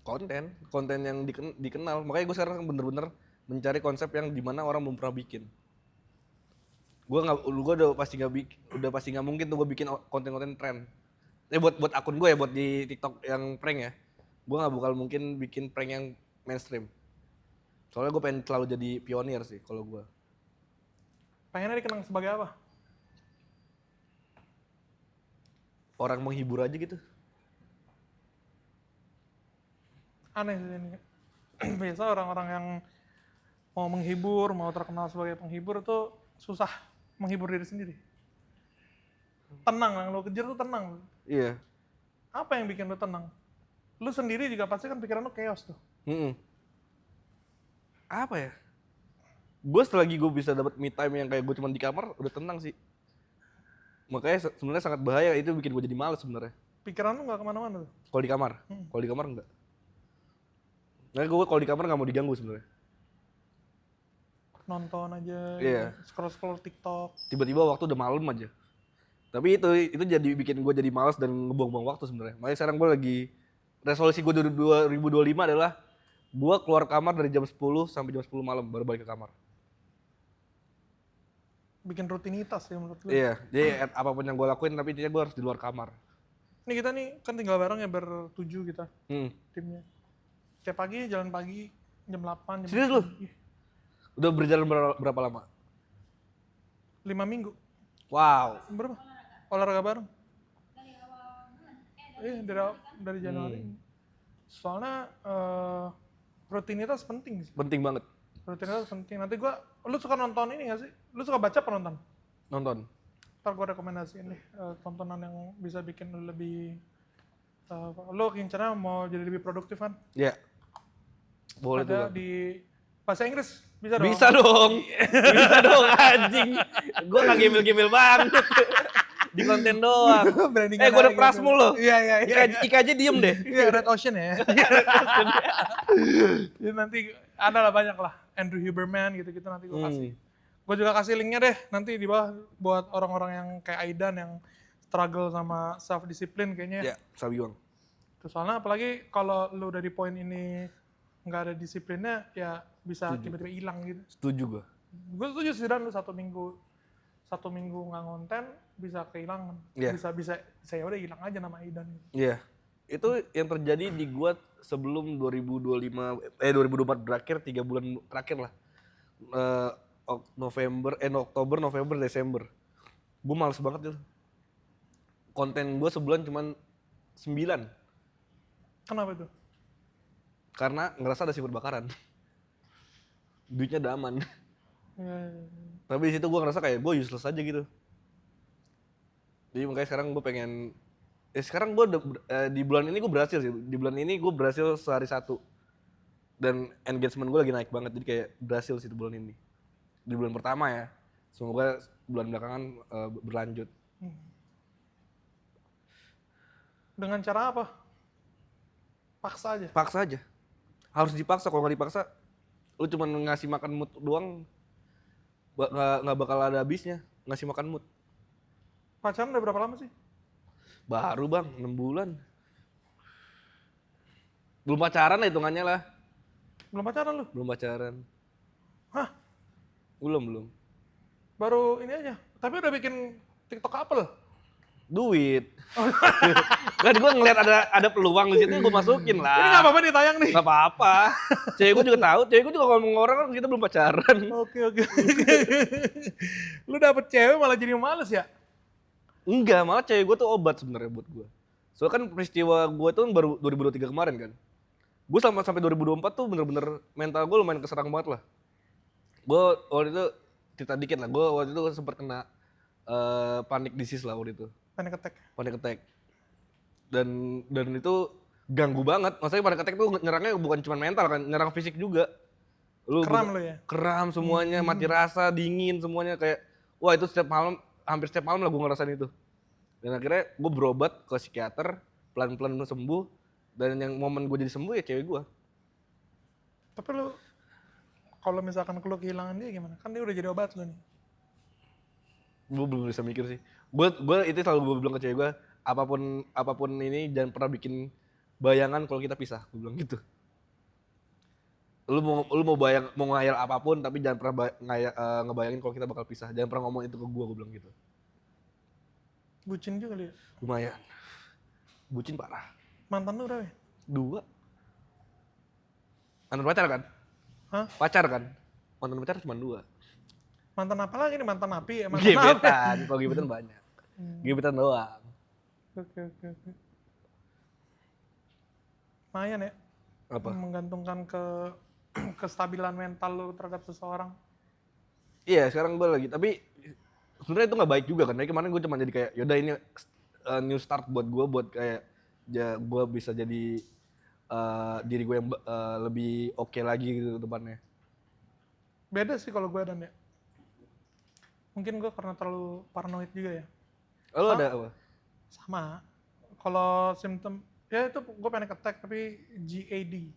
Konten yang dikenal. Makanya gue sekarang bener-bener mencari konsep yang dimana orang belum pernah bikin. Gue udah pasti nggak mungkin tuh gue bikin konten-konten tren. Buat akun gue ya, buat di TikTok yang prank ya. Gue nggak bakal mungkin bikin prank yang mainstream. Soalnya gue pengen selalu jadi pionir sih kalau gue. Pengennya dikenang sebagai apa? Orang menghibur aja gitu. Aneh sih ini. Biasa orang-orang yang mau menghibur, mau terkenal sebagai penghibur itu susah menghibur diri sendiri. Tenang, yang lo kejar tuh tenang. Iya. Apa yang bikin lo tenang? Lo sendiri juga pasti kan pikiran lo chaos tuh. Apa ya? Gue selagi gue bisa dapat me time yang kayak gue cuma di kamar, udah tenang sih. Makanya sebenarnya sangat bahaya, itu bikin gue jadi males sebenarnya. Pikiran lo nggak kemana-mana tuh? Kalau di kamar, kalau di kamar enggak. Nah gue kalau di kamar nggak mau diganggu sebenarnya. Nonton aja, Iya. scroll TikTok. Tiba-tiba waktu udah malam aja. Tapi itu jadi bikin gue jadi malas dan ngebuang-buang waktu sebenarnya. Makanya sekarang gue lagi resolusi gue 2025 adalah gue keluar kamar dari jam 10 sampai jam 10 malam baru balik ke kamar. Bikin rutinitas ya menurut gue. Iya, jadi apapun yang gue lakuin tapi intinya gue harus di luar kamar. Ini kita nih kan tinggal bareng ya ber-7 kita timnya. Tiap pagi jalan pagi jam 8 jam. Serius lu? Udah berjalan berapa lama? 5 minggu. Wow. Berapa? Olahraga bareng. Dari Januari. Soalnya rutinitas penting sih. Penting banget. Rutinitas penting. Nanti lu suka nonton ini gak sih? Lu suka baca apa nonton? Nonton. Ntar gue rekomendasiin nih tontonan yang bisa bikin lu lebih lu rencananya mau jadi lebih produktif kan? Iya. Boleh tuh. Ada di bahasa Inggris bisa dong. Bisa dong. Bisa dong anjing. Gue nggak gembel-gembel banget. Di konten doang. Gue ada Prasmul loh. Iya. Ika aja diem deh. Iya, Red Ocean ya. Ya, nanti ada lah banyak lah. Andrew Huberman gitu-gitu nanti gue kasih. Gue juga kasih linknya deh nanti di bawah buat orang-orang yang kayak Aidan yang struggle sama self discipline kayaknya. Ya, sabi bang. Terus soalnya apalagi kalau lu dari poin ini nggak ada disiplinnya ya bisa tiba-tiba hilang gitu. Setuju gue. Gue setuju sih Dan, lu satu minggu nggak konten bisa kehilangan. Yeah. Bisa ya udah hilang aja nama Aidan. Iya. Itu yang terjadi di gua sebelum 2024 berakhir, 3 bulan terakhir lah. Oktober, November, Desember. Gue males banget gitu. Konten gue sebulan cuman 9. Kenapa itu? Karena ngerasa ada siput bakaran. Duitnya udah aman. Ya, Tapi di situ gue ngerasa kayak gue useless aja gitu. Jadi makanya sekarang gue pengen sekarang gue di bulan ini gue berhasil sih. Di bulan ini gue berhasil sehari 1. Dan engagement gue lagi naik banget. Jadi kayak berhasil sih di bulan ini. Di bulan pertama ya. Semoga bulan belakangan berlanjut. dengan cara apa? Paksa aja. Paksa aja. Harus dipaksa. Kalau nggak dipaksa, lu cuma ngasih makan mood doang, nggak bakal ada habisnya. Ngasih makan mood. Pacaran udah berapa lama sih? Baru bang, 6 bulan. Belum pacaran lah hitungannya lah. Belum pacaran lu? Belum pacaran. Hah? Belum. Baru ini aja. Tapi udah bikin TikTok couple? Duit. Kan gue ngeliat ada peluang di situ, gue masukin lah. Ini nggak apa-apa nih tayang nih? Nggak apa-apa. Cewek gue juga tahu. Cewek gue juga ngomong orang kan kita belum pacaran. Oke. Lu dapet cewek malah jadi males ya? Enggak, malah cewek gue tuh obat sebenarnya buat gue. Soalnya kan peristiwa gue tuh baru 2023 kemarin kan. Gue sampai 2024 tuh bener-bener mental gue lumayan keserang banget lah. Gue waktu itu cerita dikit lah, gue waktu itu sempat kena panic disease lah waktu itu. Panic attack. Dan itu ganggu banget. Maksudnya panic attack tuh nyerangnya bukan cuma mental kan, nyerang fisik juga. Kram lu ya? Kram semuanya, mati rasa, dingin semuanya kayak wah itu hampir setiap malam lah gue ngerasain itu. Dan akhirnya gue berobat ke psikiater, pelan-pelan sembuh. Dan yang momen gue jadi sembuh ya cewek gue. Tapi lu, kalau misalkan lu kehilangan dia gimana? Kan dia udah jadi obat lu nih. Gue belum bisa mikir sih. Gue itu selalu gue bilang ke cewek gue, apapun ini jangan pernah bikin bayangan kalau kita pisah. Gue bilang gitu. Lu mau ngayal apapun tapi jangan pernah ngebayangin kalau kita bakal pisah. Jangan pernah ngomong itu ke gue bilang gitu. Bucin juga dia. Lumayan. Bucin parah. Mantan lu berapa ya? 2. Mantan pacar kan? Hah? Pacar kan? Mantan pacar cuma 2. Mantan apa lagi nih? Mantan api ya? Mantan Gebetan, kalau gebetan banyak. Gebetan doang. Oke. Lumayan ya? Apa? Menggantungkan kestabilan mental lu terhadap seseorang. Iya, sekarang gue lagi. Tapi sebenarnya itu nggak baik juga kan. Jadi kemarin gue cuma jadi kayak, yaudah ini new start buat gue, buat kayak gue bisa jadi diri gue yang lebih oke lagi gitu depannya. Beda sih kalau gue dan ya. Mungkin gue karena terlalu paranoid juga ya. Lo ada apa? Sama. Kalau simptom, ya itu gue panic attack tapi GAD.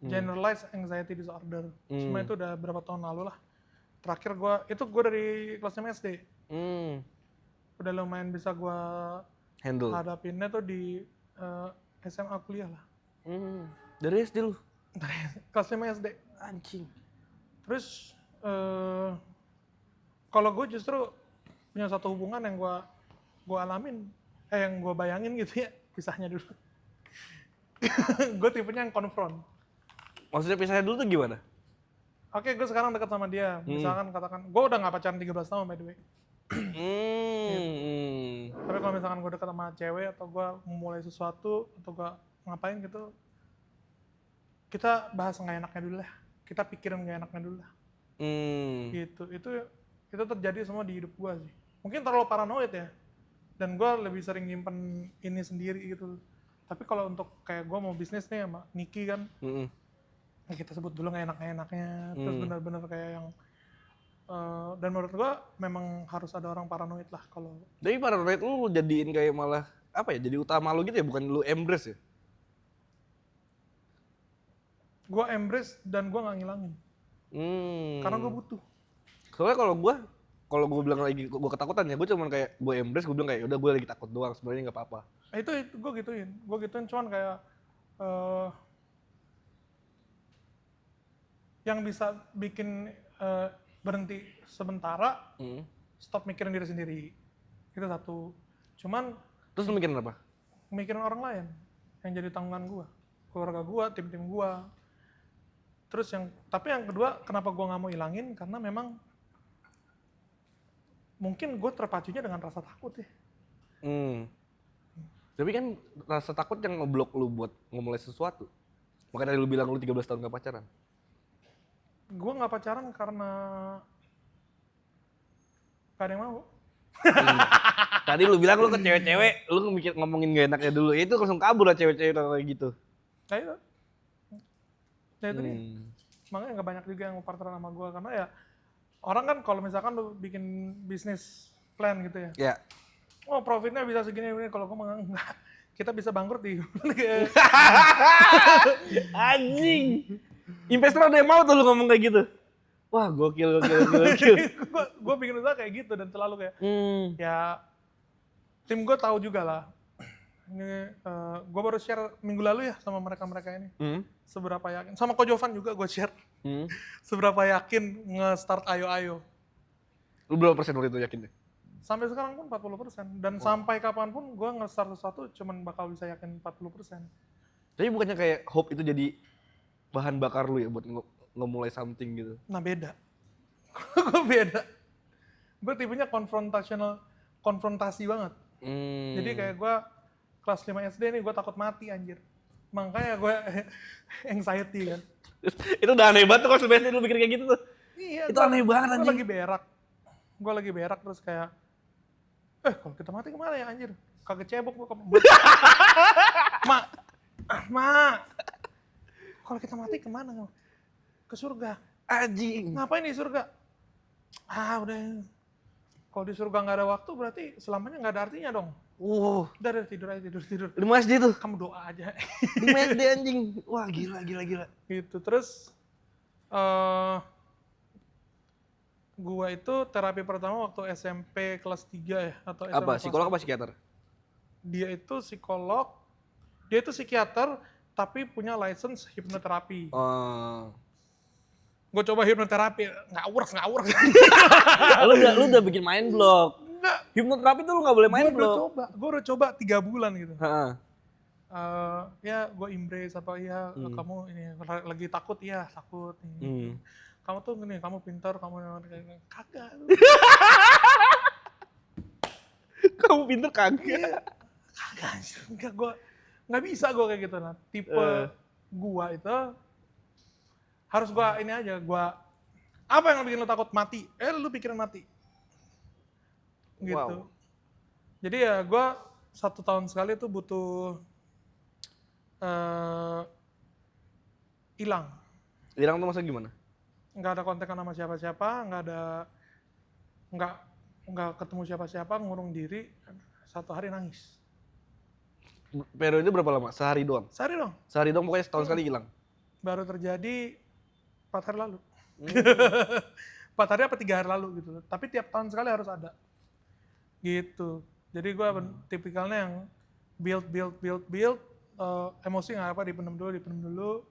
Generalized Anxiety Disorder. Cuma itu udah berapa tahun lalu lah. Terakhir gue dari kelas 6 SD. Udah lumayan bisa gue Handle. hadapinnya tuh di SMA kuliah lah. Dari SD lu? Dari kelas 5 SD. Anjing. Terus kalau gue justru punya satu hubungan yang gue alamin, yang gue bayangin gitu ya, pisahnya dulu. Gue tipenya yang konfront. Maksudnya pisahnya dulu tuh gimana? Oke, gue sekarang dekat sama dia. Misalkan katakan, gue udah gak pacaran 13 tahun by the way. Tapi kalau misalkan gue dekat sama cewek atau gue memulai sesuatu atau gue ngapain gitu, kita bahas nggak enaknya dulu lah. Kita pikirin nggak enaknya dulu lah. Gitu. Itu terjadi semua di hidup gue sih. Mungkin terlalu paranoid ya. Dan gue lebih sering nyimpen ini sendiri gitu. Tapi kalau untuk kayak gue mau bisnis nih sama Niki kan, ya kita sebut dulu nggak enaknya. Terus benar-benar kayak yang dan menurut gua memang harus ada orang paranoid lah kalau. Tapi paranoid lu jadiin kayak malah apa ya? Jadi utama lu gitu ya, bukan lu embrace ya? Gua embrace dan gua nggak ngilangin. Karena gua butuh. Soalnya kalau gua bilang lagi gua ketakutan ya, gua cuman kayak gua embrace, gua bilang kayak udah gua lagi takut doang, sebenarnya nggak apa-apa. Itu gua gituin cuman kayak yang bisa bikin berhenti sementara, stop mikirin diri sendiri. Itu satu. Cuman terus lu mikirin apa? mikirin orang lain yang jadi tanggungan gua, keluarga gua, tim-tim gua. Terus tapi yang kedua, kenapa gue nggak mau ilangin? Karena memang mungkin gue terpacunya dengan rasa takut ya. Tapi kan rasa takut yang ngeblok lu buat memulai sesuatu. Makanya tadi lu bilang lu 13 tahun gak pacaran. Gue nggak pacaran karena gak ada yang mau. Tadi lu bilang lu ke cewek-cewek, lu mikir ngomongin gak enaknya dulu. Itu langsung kabur lah cewek-cewek kayak gitu. Nah itu. Nah itu nih. Makanya nggak banyak juga yang mau partneran sama gue. Karena ya orang kan kalau misalkan lu bikin bisnis plan gitu ya. Ya. Oh profitnya bisa segini, kalau gue enggak. Kita bisa bangkrut di Anjing. Investor ada yang mau tuh lu ngomong kayak gitu. Wah, gokil. Gue bikin usaha kayak gitu dan selalu kayak ya tim gue tahu juga lah. Ini gue baru share minggu lalu ya sama mereka ini. Seberapa yakin, sama Ko Jovan juga gue share. Seberapa yakin nge-start Ayo. Lu berapa persen waktu itu yakin deh? Sampai sekarang pun 40%. Dan sampai kapanpun gue nge-start sesuatu cuman bakal bisa yakin 40%. Tapi bukannya kayak hope itu jadi bahan bakar lu ya buat ngemulai something gitu? Nah beda. Gue beda. Gue tipenya konfrontasi banget. Jadi kayak gue kelas 5 SD nih gue takut mati anjir. Makanya gue anxiety kan. Itu udah aneh banget tuh kalau sebenarnya lu mikir kayak gitu tuh. Iya, itu aneh banget anjing. Gue lagi berak terus kayak kalau kita mati kemana ya anjir? Kagak cebok gue Mak. Kalau kita mati kemana? Ke surga. Anjing. Ngapain di surga? Udah. Kalau di surga nggak ada waktu berarti selamanya nggak ada artinya dong. Udah tidur aja. Di masjid tuh? Kamu doa aja. Di masjid anjing. Wah gila. Gitu, terus gua itu terapi pertama waktu SMP kelas 3 ya atau SMP. Apa? Psikolog apa psikiater? Dia itu psikolog, dia itu psikiater tapi punya license hipnoterapi. Gue coba hipnoterapi, nggak works. lu udah bikin mind block. Enggak. Hipnoterapi tuh lu nggak boleh mind block. Gue udah coba 3 bulan gitu. Ya gue embrace kamu ini lagi takut takut nih. Kamu tuh gini, kamu pintar, kamu kagak. Kamu pintar kagak? Iya. Kagak, gue nggak bisa gue kayak gitu. Nah, tipe gue itu harus gue ini aja, apa yang bikin lo takut mati? Lu pikirin mati. Gitu. Wow. Jadi ya gue 1 tahun sekali tuh butuh hilang. Hilang tuh maksudnya gimana? Nggak ada kontekan sama siapa-siapa, nggak ketemu siapa-siapa, ngurung diri, 1 hari nangis. Periode berapa lama? Sehari doang? Sehari doang pokoknya setahun sekali hilang? Baru terjadi 4 hari lalu. 4 hari apa 3 hari lalu gitu. Tapi tiap tahun sekali harus ada. Gitu. Jadi gue tipikalnya yang build, emosi nggak apa dipendam dulu.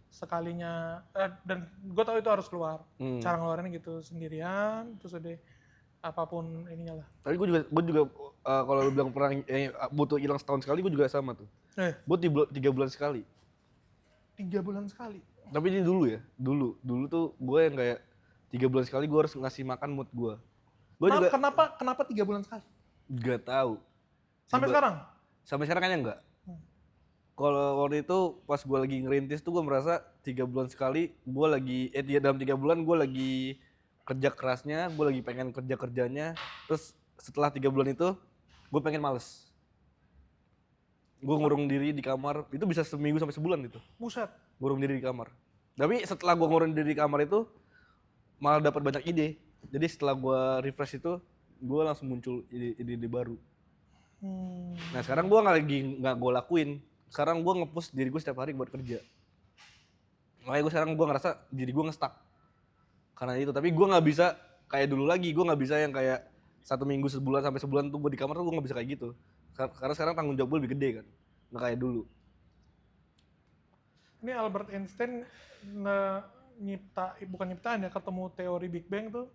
Sekalinya dan gue tahu itu harus keluar. Cara ngeluarinnya gitu sendirian, terus udah apapun ininya lah. Tapi gue juga kalau lu bilang pernah butuh hilang setahun sekali, gue juga sama tuh. Gue 3 bulan sekali. 3 bulan sekali. Tapi ini dulu ya, dulu tuh gue yang kayak 3 bulan sekali gue harus ngasih makan mood gue. Kenapa 3 bulan sekali? Gak tahu. Sampai sekarang? Sampai sekarang kayaknya enggak. Kalau waktu itu pas gue lagi ngerintis tuh gue merasa 3 bulan sekali gue lagi dalam 3 bulan gue lagi kerja kerasnya, gue lagi pengen kerjanya. Terus setelah 3 bulan itu gue pengen males. Gue ngurung diri di kamar, itu bisa seminggu sampai sebulan gitu. Buset. Ngurung diri di kamar. Tapi setelah gue ngurung diri di kamar itu malah dapat banyak ide. Jadi setelah gue refresh itu gue langsung muncul ide baru. Nah sekarang gue nggak gue lakuin. Sekarang gue nge-push diri gue setiap hari buat kerja. Makanya sekarang gue ngerasa diri gue nge-stuck. Karena itu, tapi gue nggak bisa kayak dulu lagi. Gue nggak bisa yang kayak 1 minggu sebulan sampai sebulan tuh gue di kamar tuh gue nggak bisa kayak gitu. Karena sekarang tanggung jawab gue lebih gede kan, nggak kayak dulu. Ini Albert Einstein ketemu teori Big Bang tuh.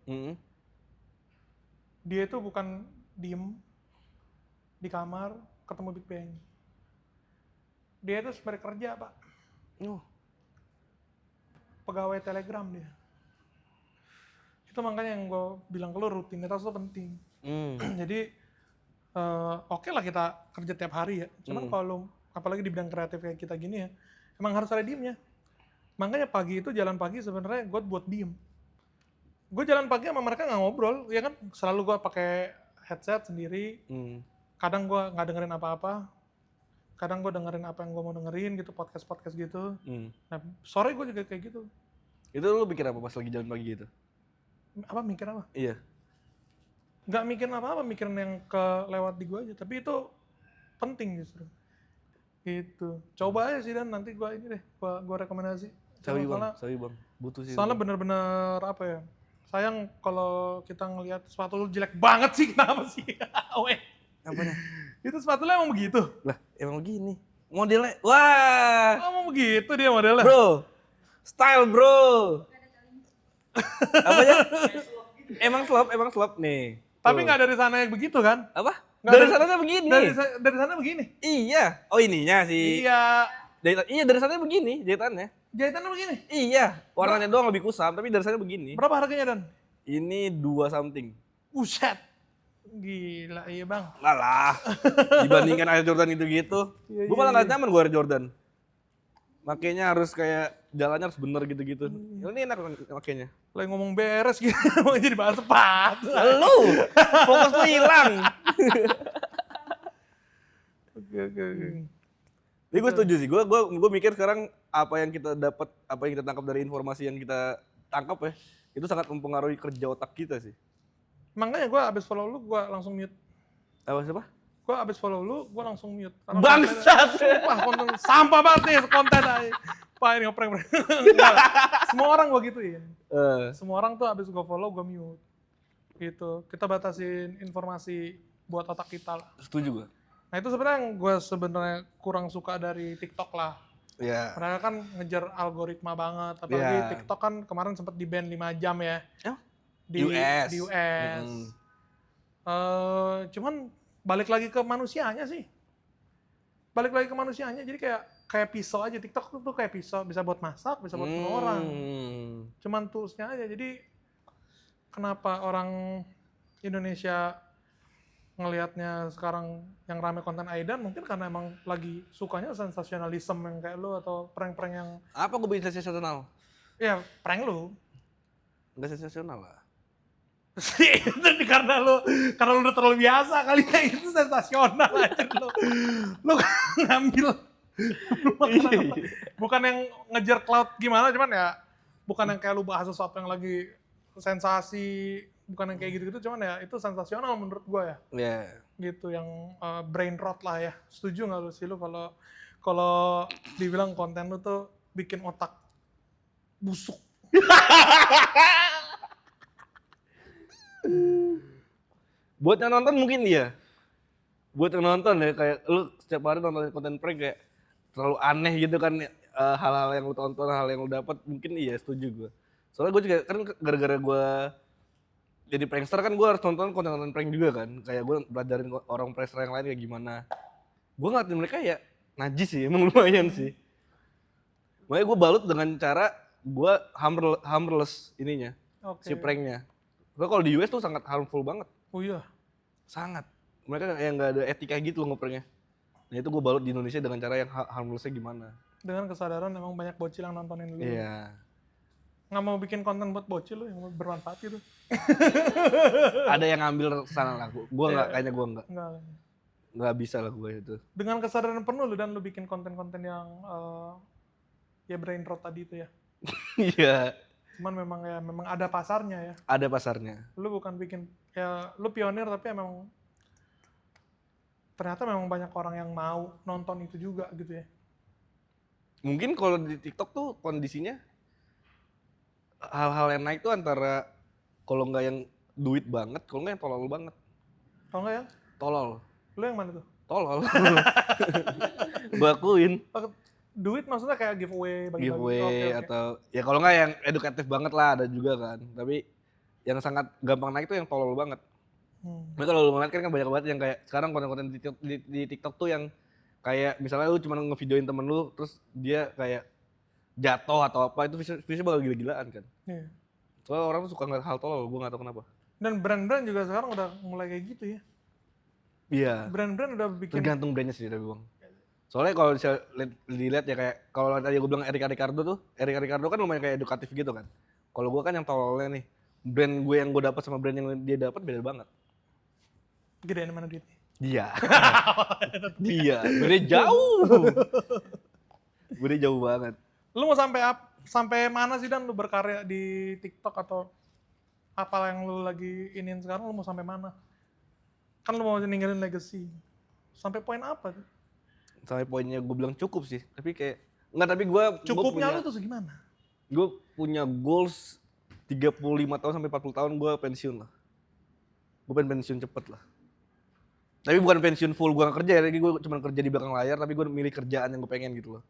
Dia itu bukan diem di kamar ketemu Big Bang. Dia itu sebenarnya kerja, Pak. pegawai Telegram dia. Itu makanya yang gue bilang ke lu, rutinitas itu penting. Jadi oke lah kita kerja tiap hari ya. Cuman kalau lu, apalagi di bidang kreatif kayak kita gini ya, emang harus ada diemnya. Makanya pagi itu jalan pagi sebenarnya gue buat diem. Gue jalan pagi sama mereka nggak ngobrol, ya kan selalu gue pakai headset sendiri. Kadang gue nggak dengerin apa-apa. Kadang gue dengerin apa yang gue mau dengerin gitu, podcast gitu. Nah sore gue juga kayak gitu. Itu lu pikir apa pas lagi jalan pagi gitu? Apa mikir apa? Iya. Nggak mikirin apa-apa, mikirin yang kelewat di gue aja. Tapi itu penting justru. Gitu. Coba aja sih Dan, nanti gue ini deh, gue rekomendasi. Sawi bang, butuh sih. Soalnya bener-bener apa ya? Sayang kalau kita ngelihat sepatu lu jelek banget sih, kenapa sih? Weh. Apanya? Itu sepatu lu emang begitu? Lah, emang begini. Modelnya, wah. Oh, emang begitu dia modelnya? Bro, style bro. Apanya? Emang slop nih. Tapi Tuh. nggak dari sana yang begitu kan? Apa? Nggak Dari sananya begini. Dari sana begini? Iya. Oh ininya sih. Iya. Iya dari sananya begini jahitannya. Jahitannya begini? Iya. Warnanya doang lebih kusam, tapi dari sana begini. Berapa harganya Dan? Ini 2 something. Buset. Gila, iya bang. Lah. Dibandingkan Air Jordan gitu-gitu. Iya, Gue malah gak nyaman gue Air Jordan. Makanya harus kayak jalannya harus bener gitu-gitu. Ini enak makanya. Lagi ngomong beres gitu, mau jadi bahas sepatu. Lu fokus lu hilang. Oke. Jadi gue setuju sih. Gue mikir sekarang apa yang kita dapat, apa yang kita tangkap dari informasi yang kita tangkap ya, itu sangat mempengaruhi kerja otak kita sih. Makanya gue abis follow lu, gue langsung mute. Apa siapa? Gue abis follow lu, gue langsung mute. Karena Bangsat. Wah, konten sampah banget nih konten aja. Pak ini ngeprank. Semua orang gue gituin. Semua orang tuh abis gue follow, gue mute. Gitu. Kita batasin informasi buat otak kita lah. Setuju gue. Nah itu sebenarnya yang gue sebenarnya kurang suka dari TikTok lah. Iya. Mereka kan ngejar algoritma banget. Apalagi Iya. TikTok kan kemarin sempat di ban 5 jam ya. Di US. Di US. Cuman balik lagi ke manusianya sih. Balik lagi ke manusianya. Jadi kayak pisau aja. TikTok tuh kayak pisau. Bisa buat masak, bisa buat bunuh orang. Cuman toolsnya aja. Jadi kenapa orang Indonesia ngelihatnya sekarang yang rame konten Aidan mungkin karena emang lagi sukanya sensasionalisme yang kayak lu atau prank-prank yang Apa gue bikin sensasional? ya prank lu. Enggak sensasional lah. Itu karena lu udah terlalu biasa kali ya, itu sensasional aja lu ngambil bukan yang ngejar cloud gimana, cuman ya bukan yang kayak lu bahas sesuatu yang lagi sensasi, bukan yang kayak gitu-gitu, cuman ya itu sensasional menurut gua ya. Iya. Gitu yang brain rot lah ya. Setuju nggak lu sih lu kalau dibilang konten lu tuh bikin otak busuk? Buat yang nonton mungkin iya. Buat yang nonton ya kayak lu setiap hari nonton konten prank kayak terlalu aneh gitu kan, hal-hal yang lu tonton, hal yang lu dapat, mungkin iya setuju gua. Soalnya gue juga kan gara-gara gue jadi prankster kan gue harus nonton konten-konten prank juga kan. Kayak gue belajarin orang prankster yang lain kayak gimana. Gue ngeliatin mereka ya najis sih, emang lumayan sih. Makanya gue balut dengan cara gue harmless ininya, si pranknya. Soalnya kalau di US tuh sangat harmful banget. Oh iya? Sangat. Mereka yang gak ada etika gitu loh ngepranknya. Nah itu gue balut di Indonesia dengan cara yang harmlessnya gimana. Dengan kesadaran emang banyak bocil yang nontonin lu. Iya. Nggak mau bikin konten buat bocil lu yang bermanfaat gitu. Ada yang ngambil kesana lah. Gue nggak, kayaknya gue nggak bisa lah gue itu. Dengan kesadaran penuh lu dan lu bikin konten-konten yang ya brain rot tadi itu ya. Iya. Cuman memang ada pasarnya ya. Ada pasarnya. Lu bukan bikin ya lu pionir tapi emang ternyata memang banyak orang yang mau nonton itu juga gitu ya. Mungkin kalau di TikTok tuh kondisinya hal-hal yang naik tuh antara kalau nggak yang duit banget, kalau nggak yang tolol banget. Tau nggak ya? Tolol. Lu yang mana tuh? Tolol. Gue akuin. Duit maksudnya kayak giveaway, bagi-bagi. Giveaway atau ya kalau nggak yang edukatif banget lah ada juga kan. Tapi yang sangat gampang naik tuh yang tolol banget. Nah kalau lu ngeliat kan banyak banget yang kayak sekarang konten-konten di TikTok tuh yang kayak misalnya lu cuma ngevideoin temen lu terus dia kayak jatuh atau apa itu views-nya bakal gila-gilaan kan. Iya. Soalnya orang tuh suka ngeliat hal tolol, gue gak tau kenapa. Dan brand-brand juga sekarang udah mulai kayak gitu ya. Iya. Brand-brand udah bikin. Tergantung brandnya sih tapi bang. Soalnya kalau bisa dilihat ya kayak kalau tadi gue bilang Erika Ricardo tuh, Erika Ricardo kan lumayan kayak edukatif gitu kan. Kalau gue kan yang tololnya nih, brand gue yang gue dapat sama brand yang dia dapat beda banget. Gedean mana duitnya? Iya. Iya, beda jauh. Beda jauh banget. Lu mau sampai mana sih Dan lu berkarya di TikTok atau apa yang lu lagi iniin sekarang, lu mau sampai mana? Kan lu mau ninggalin legacy. Sampai poin apa tuh? Sampai poinnya gue bilang cukup sih, tapi kayak enggak, tapi gue Cukupnya lu tuh segimana? Gue punya goals 35 tahun sampai 40 tahun gue pensiun lah. Gue pengen pensiun cepet lah. Tapi bukan pensiun full gue gak kerja ya, lagi gue cuma kerja di belakang layar, tapi gue milih kerjaan yang gue pengen gitu loh.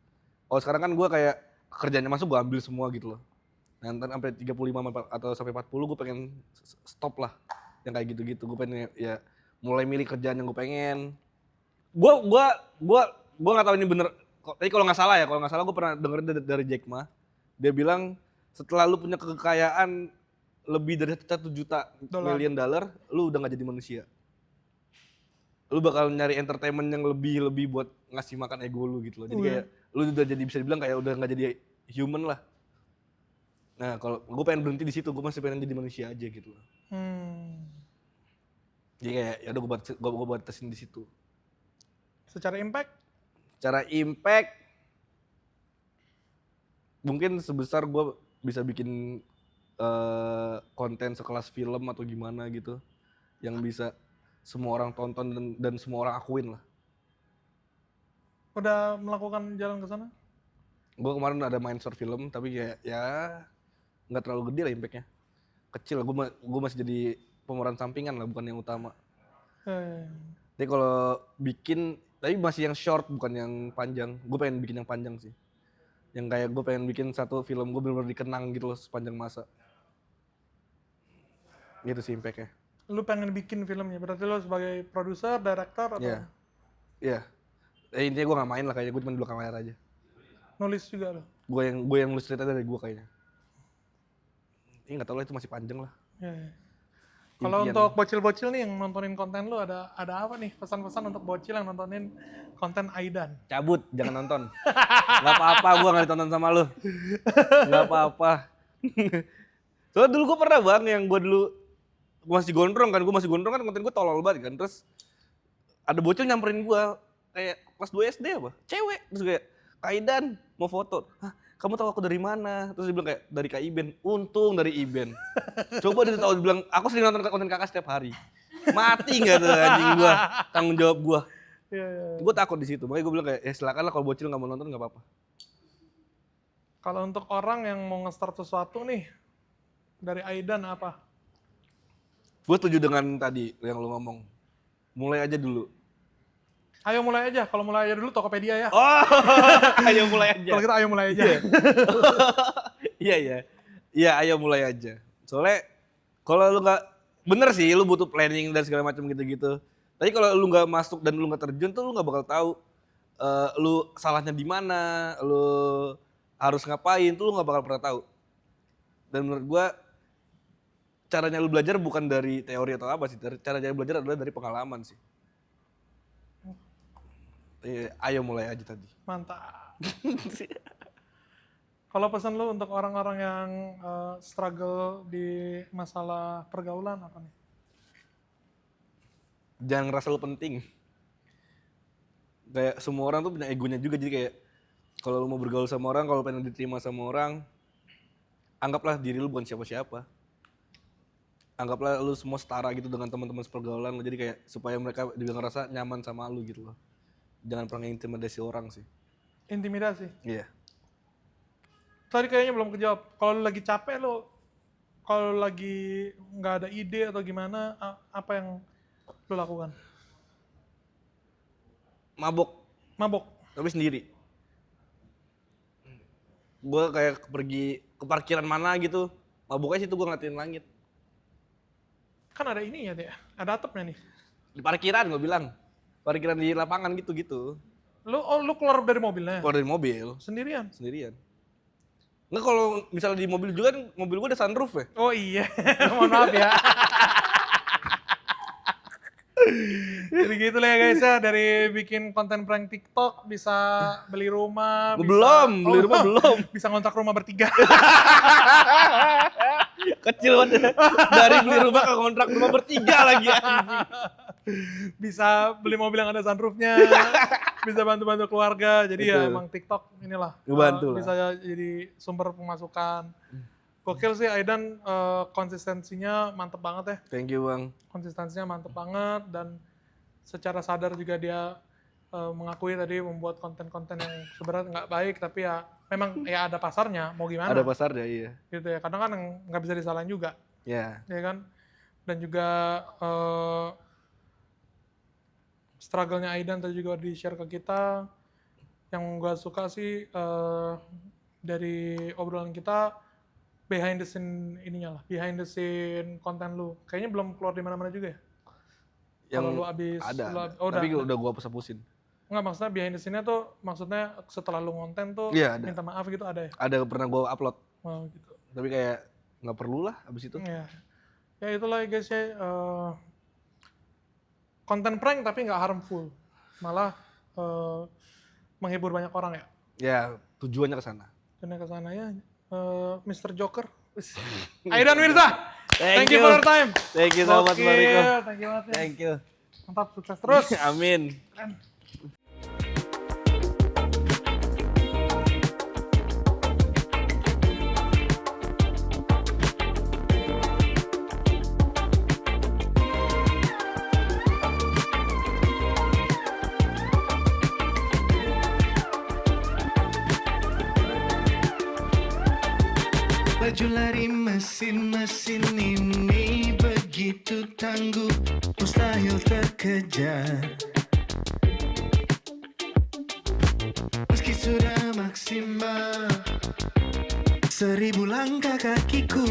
Kalau sekarang kan gue kayak kerjanya masuk gue ambil semua gitu loh. Nah, ntar sampai 35 atau sampai 40 gue pengen stop lah. Yang kayak gitu-gitu, gue pengen ya mulai milih kerjaan yang gue pengen. Gue nggak tahu ini bener. Tapi kalau nggak salah ya, kalau nggak salah gue pernah dengerin dari Jack Ma. Dia bilang setelah lu punya kekayaan lebih dari 1 juta million dollar, lu udah nggak jadi manusia. Lu bakal nyari entertainment yang lebih buat ngasih makan ego lu gitu loh. Jadi kayak lu udah jadi bisa dibilang kayak udah nggak jadi human lah. Nah kalau gue pengen berhenti di situ, gue masih pengen jadi manusia aja gitu loh. Jadi kayak ya udah gue batasin di situ. Secara impact? Secara impact mungkin sebesar gue bisa bikin konten sekelas film atau gimana gitu yang bisa semua orang tonton dan semua orang akuin lah. Udah melakukan jalan ke sana? Gue kemarin ada main short film tapi kayak ya nggak terlalu gede lah impactnya, kecil. Gue masih jadi pemeran sampingan lah, bukan yang utama. Tapi kalau bikin, tapi masih yang short bukan yang panjang. Gue pengen bikin yang panjang sih, yang kayak gue pengen bikin satu film gue benar-benar dikenang gitu loh sepanjang masa. Gitu sih impactnya. Lu pengen bikin filmnya, berarti lu sebagai produser, director atau? Iya. Intinya gue nggak main lah, kayaknya gue cuma di belakang layar aja. Nulis juga lo? Gue yang nulis cerita dari gue kayaknya. Ini nggak tahu lah, itu masih panjang lah. Kalau untuk bocil-bocil nih yang nontonin konten lu, ada apa nih pesan-pesan untuk bocil yang nontonin konten Aidan? Cabut, jangan nonton. Gak apa-apa gue gak ditonton sama lu. Gak apa-apa. Soalnya dulu gue pernah bang, yang gue dulu masih gondrong kan konten gue tolol banget kan. Terus ada bocil nyamperin gue kayak kelas 2 SD apa? Cewek. Terus kayak, Kak Aidan mau foto. Hah, kamu tahu aku dari mana? Terus dia bilang kayak dari Kak Iben. Untung dari Iben. Coba dia tahu, bilang aku sering nonton konten kakak setiap hari. Mati nggak tuh anjing gua, tanggung jawab gua. Gue takut di situ. Makanya gue bilang kayak ya silakan lah, kalau bocil nggak mau nonton nggak apa-apa. Kalau untuk orang yang mau nge-start sesuatu nih dari Aidan apa? Gue setuju dengan tadi yang lu ngomong. Mulai aja dulu. Ayo mulai aja. Kalau mulai aja dulu Tokopedia ya. Oh, ayo mulai aja. Kalau kita ayo mulai aja. Iya, ayo mulai aja. Soalnya kalau lu nggak, bener sih lu butuh planning dan segala macam gitu-gitu. Tapi kalau lu nggak masuk dan lu nggak terjun tuh lu nggak bakal tahu lu salahnya di mana, lu harus ngapain tuh lu nggak bakal pernah tahu. Dan menurut gua caranya lu belajar bukan dari teori atau apa sih, caranya belajar adalah dari pengalaman sih. Ayo mulai aja tadi. Mantap. Kalau pesan lu untuk orang-orang yang struggle di masalah pergaulan apa nih? Jangan ngerasa lu penting. Kayak semua orang tuh punya egonya juga, jadi kayak kalau lu mau bergaul sama orang, kalau pengen diterima sama orang, anggaplah diri lu bukan siapa-siapa. Anggaplah lu semua setara gitu dengan teman-teman sepergaulan lu, jadi kayak supaya mereka juga ngerasa nyaman sama lu gitu loh. Jangan pernah intimidasi orang sih. Intimidasi? Iya. Tadi kayaknya belum kejawab. Kalau lu lagi capek lu, kalau lagi nggak ada ide atau gimana, apa yang lu lakukan? Mabok? Tapi sendiri. Gue kayak pergi ke parkiran mana gitu, maboknya situ gue ngeliatin langit. Kan ada ini ya, ada atapnya nih. Di parkiran gue bilang. Parkiran di lapangan gitu-gitu. Lu keluar dari mobilnya? Keluar dari mobil. Sendirian? Sendirian. Nggak, kalau misalnya di mobil juga kan, mobil gua ada sunroof ya. Oh iya, mohon maaf ya. Jadi gitu lah ya guys ya, dari bikin konten prank TikTok bisa beli rumah, Beli rumah belum. bisa ngontrak rumah bertiga. Kecil banget. Dari beli rumah ke kontrak rumah bertiga lagi anjing. Bisa beli mobil yang ada sunroofnya, bisa bantu-bantu keluarga. Jadi ya Betul. emang TikTok inilah Ngebantu lah. bisa jadi sumber pemasukan. Gokil sih Aidan, konsistensinya mantep banget ya. Thank you Bang. Konsistensinya mantep banget dan secara sadar juga dia mengakui tadi membuat konten-konten yang sebenarnya nggak baik, tapi ya memang ya ada pasarnya, mau gimana Ada pasarnya, iya. gitu ya. Kadang kan nggak bisa disalahin juga, Ya. ya kan. Dan juga struggle-nya Aidan tadi juga di-share ke kita. Yang gue suka sih dari obrolan kita, behind the scene ininya lah, behind the scene konten lu. Kayaknya belum keluar di mana-mana juga ya? Kalau lu abis, ada. oh, Tapi udah. udah gua hapus-hapusin. Enggak, maksudnya behind the scene-nya tuh, maksudnya setelah lu ngonten tuh Iya, ada. minta maaf gitu ada ya? Ada pernah gua upload. Oh gitu. Tapi kayak nggak perlu lah abis itu. Ya, ya itulah ya guys ya, konten prank tapi nggak harmful, malah menghibur banyak orang ya. Ya, tujuannya ke sana. Karena ke sana ya, Mr. Joker. Aidan Mirza, Thank thank you for your time. Thank you so much Gokil, Mariko. thank you banget ya. Thank you. Mantap, sukses terus. Amin. Keren. Laju lari mesin-mesin ini begitu tangguh, mustahil terkejar. Meski sudah maksimal 1000 langkah kakiku.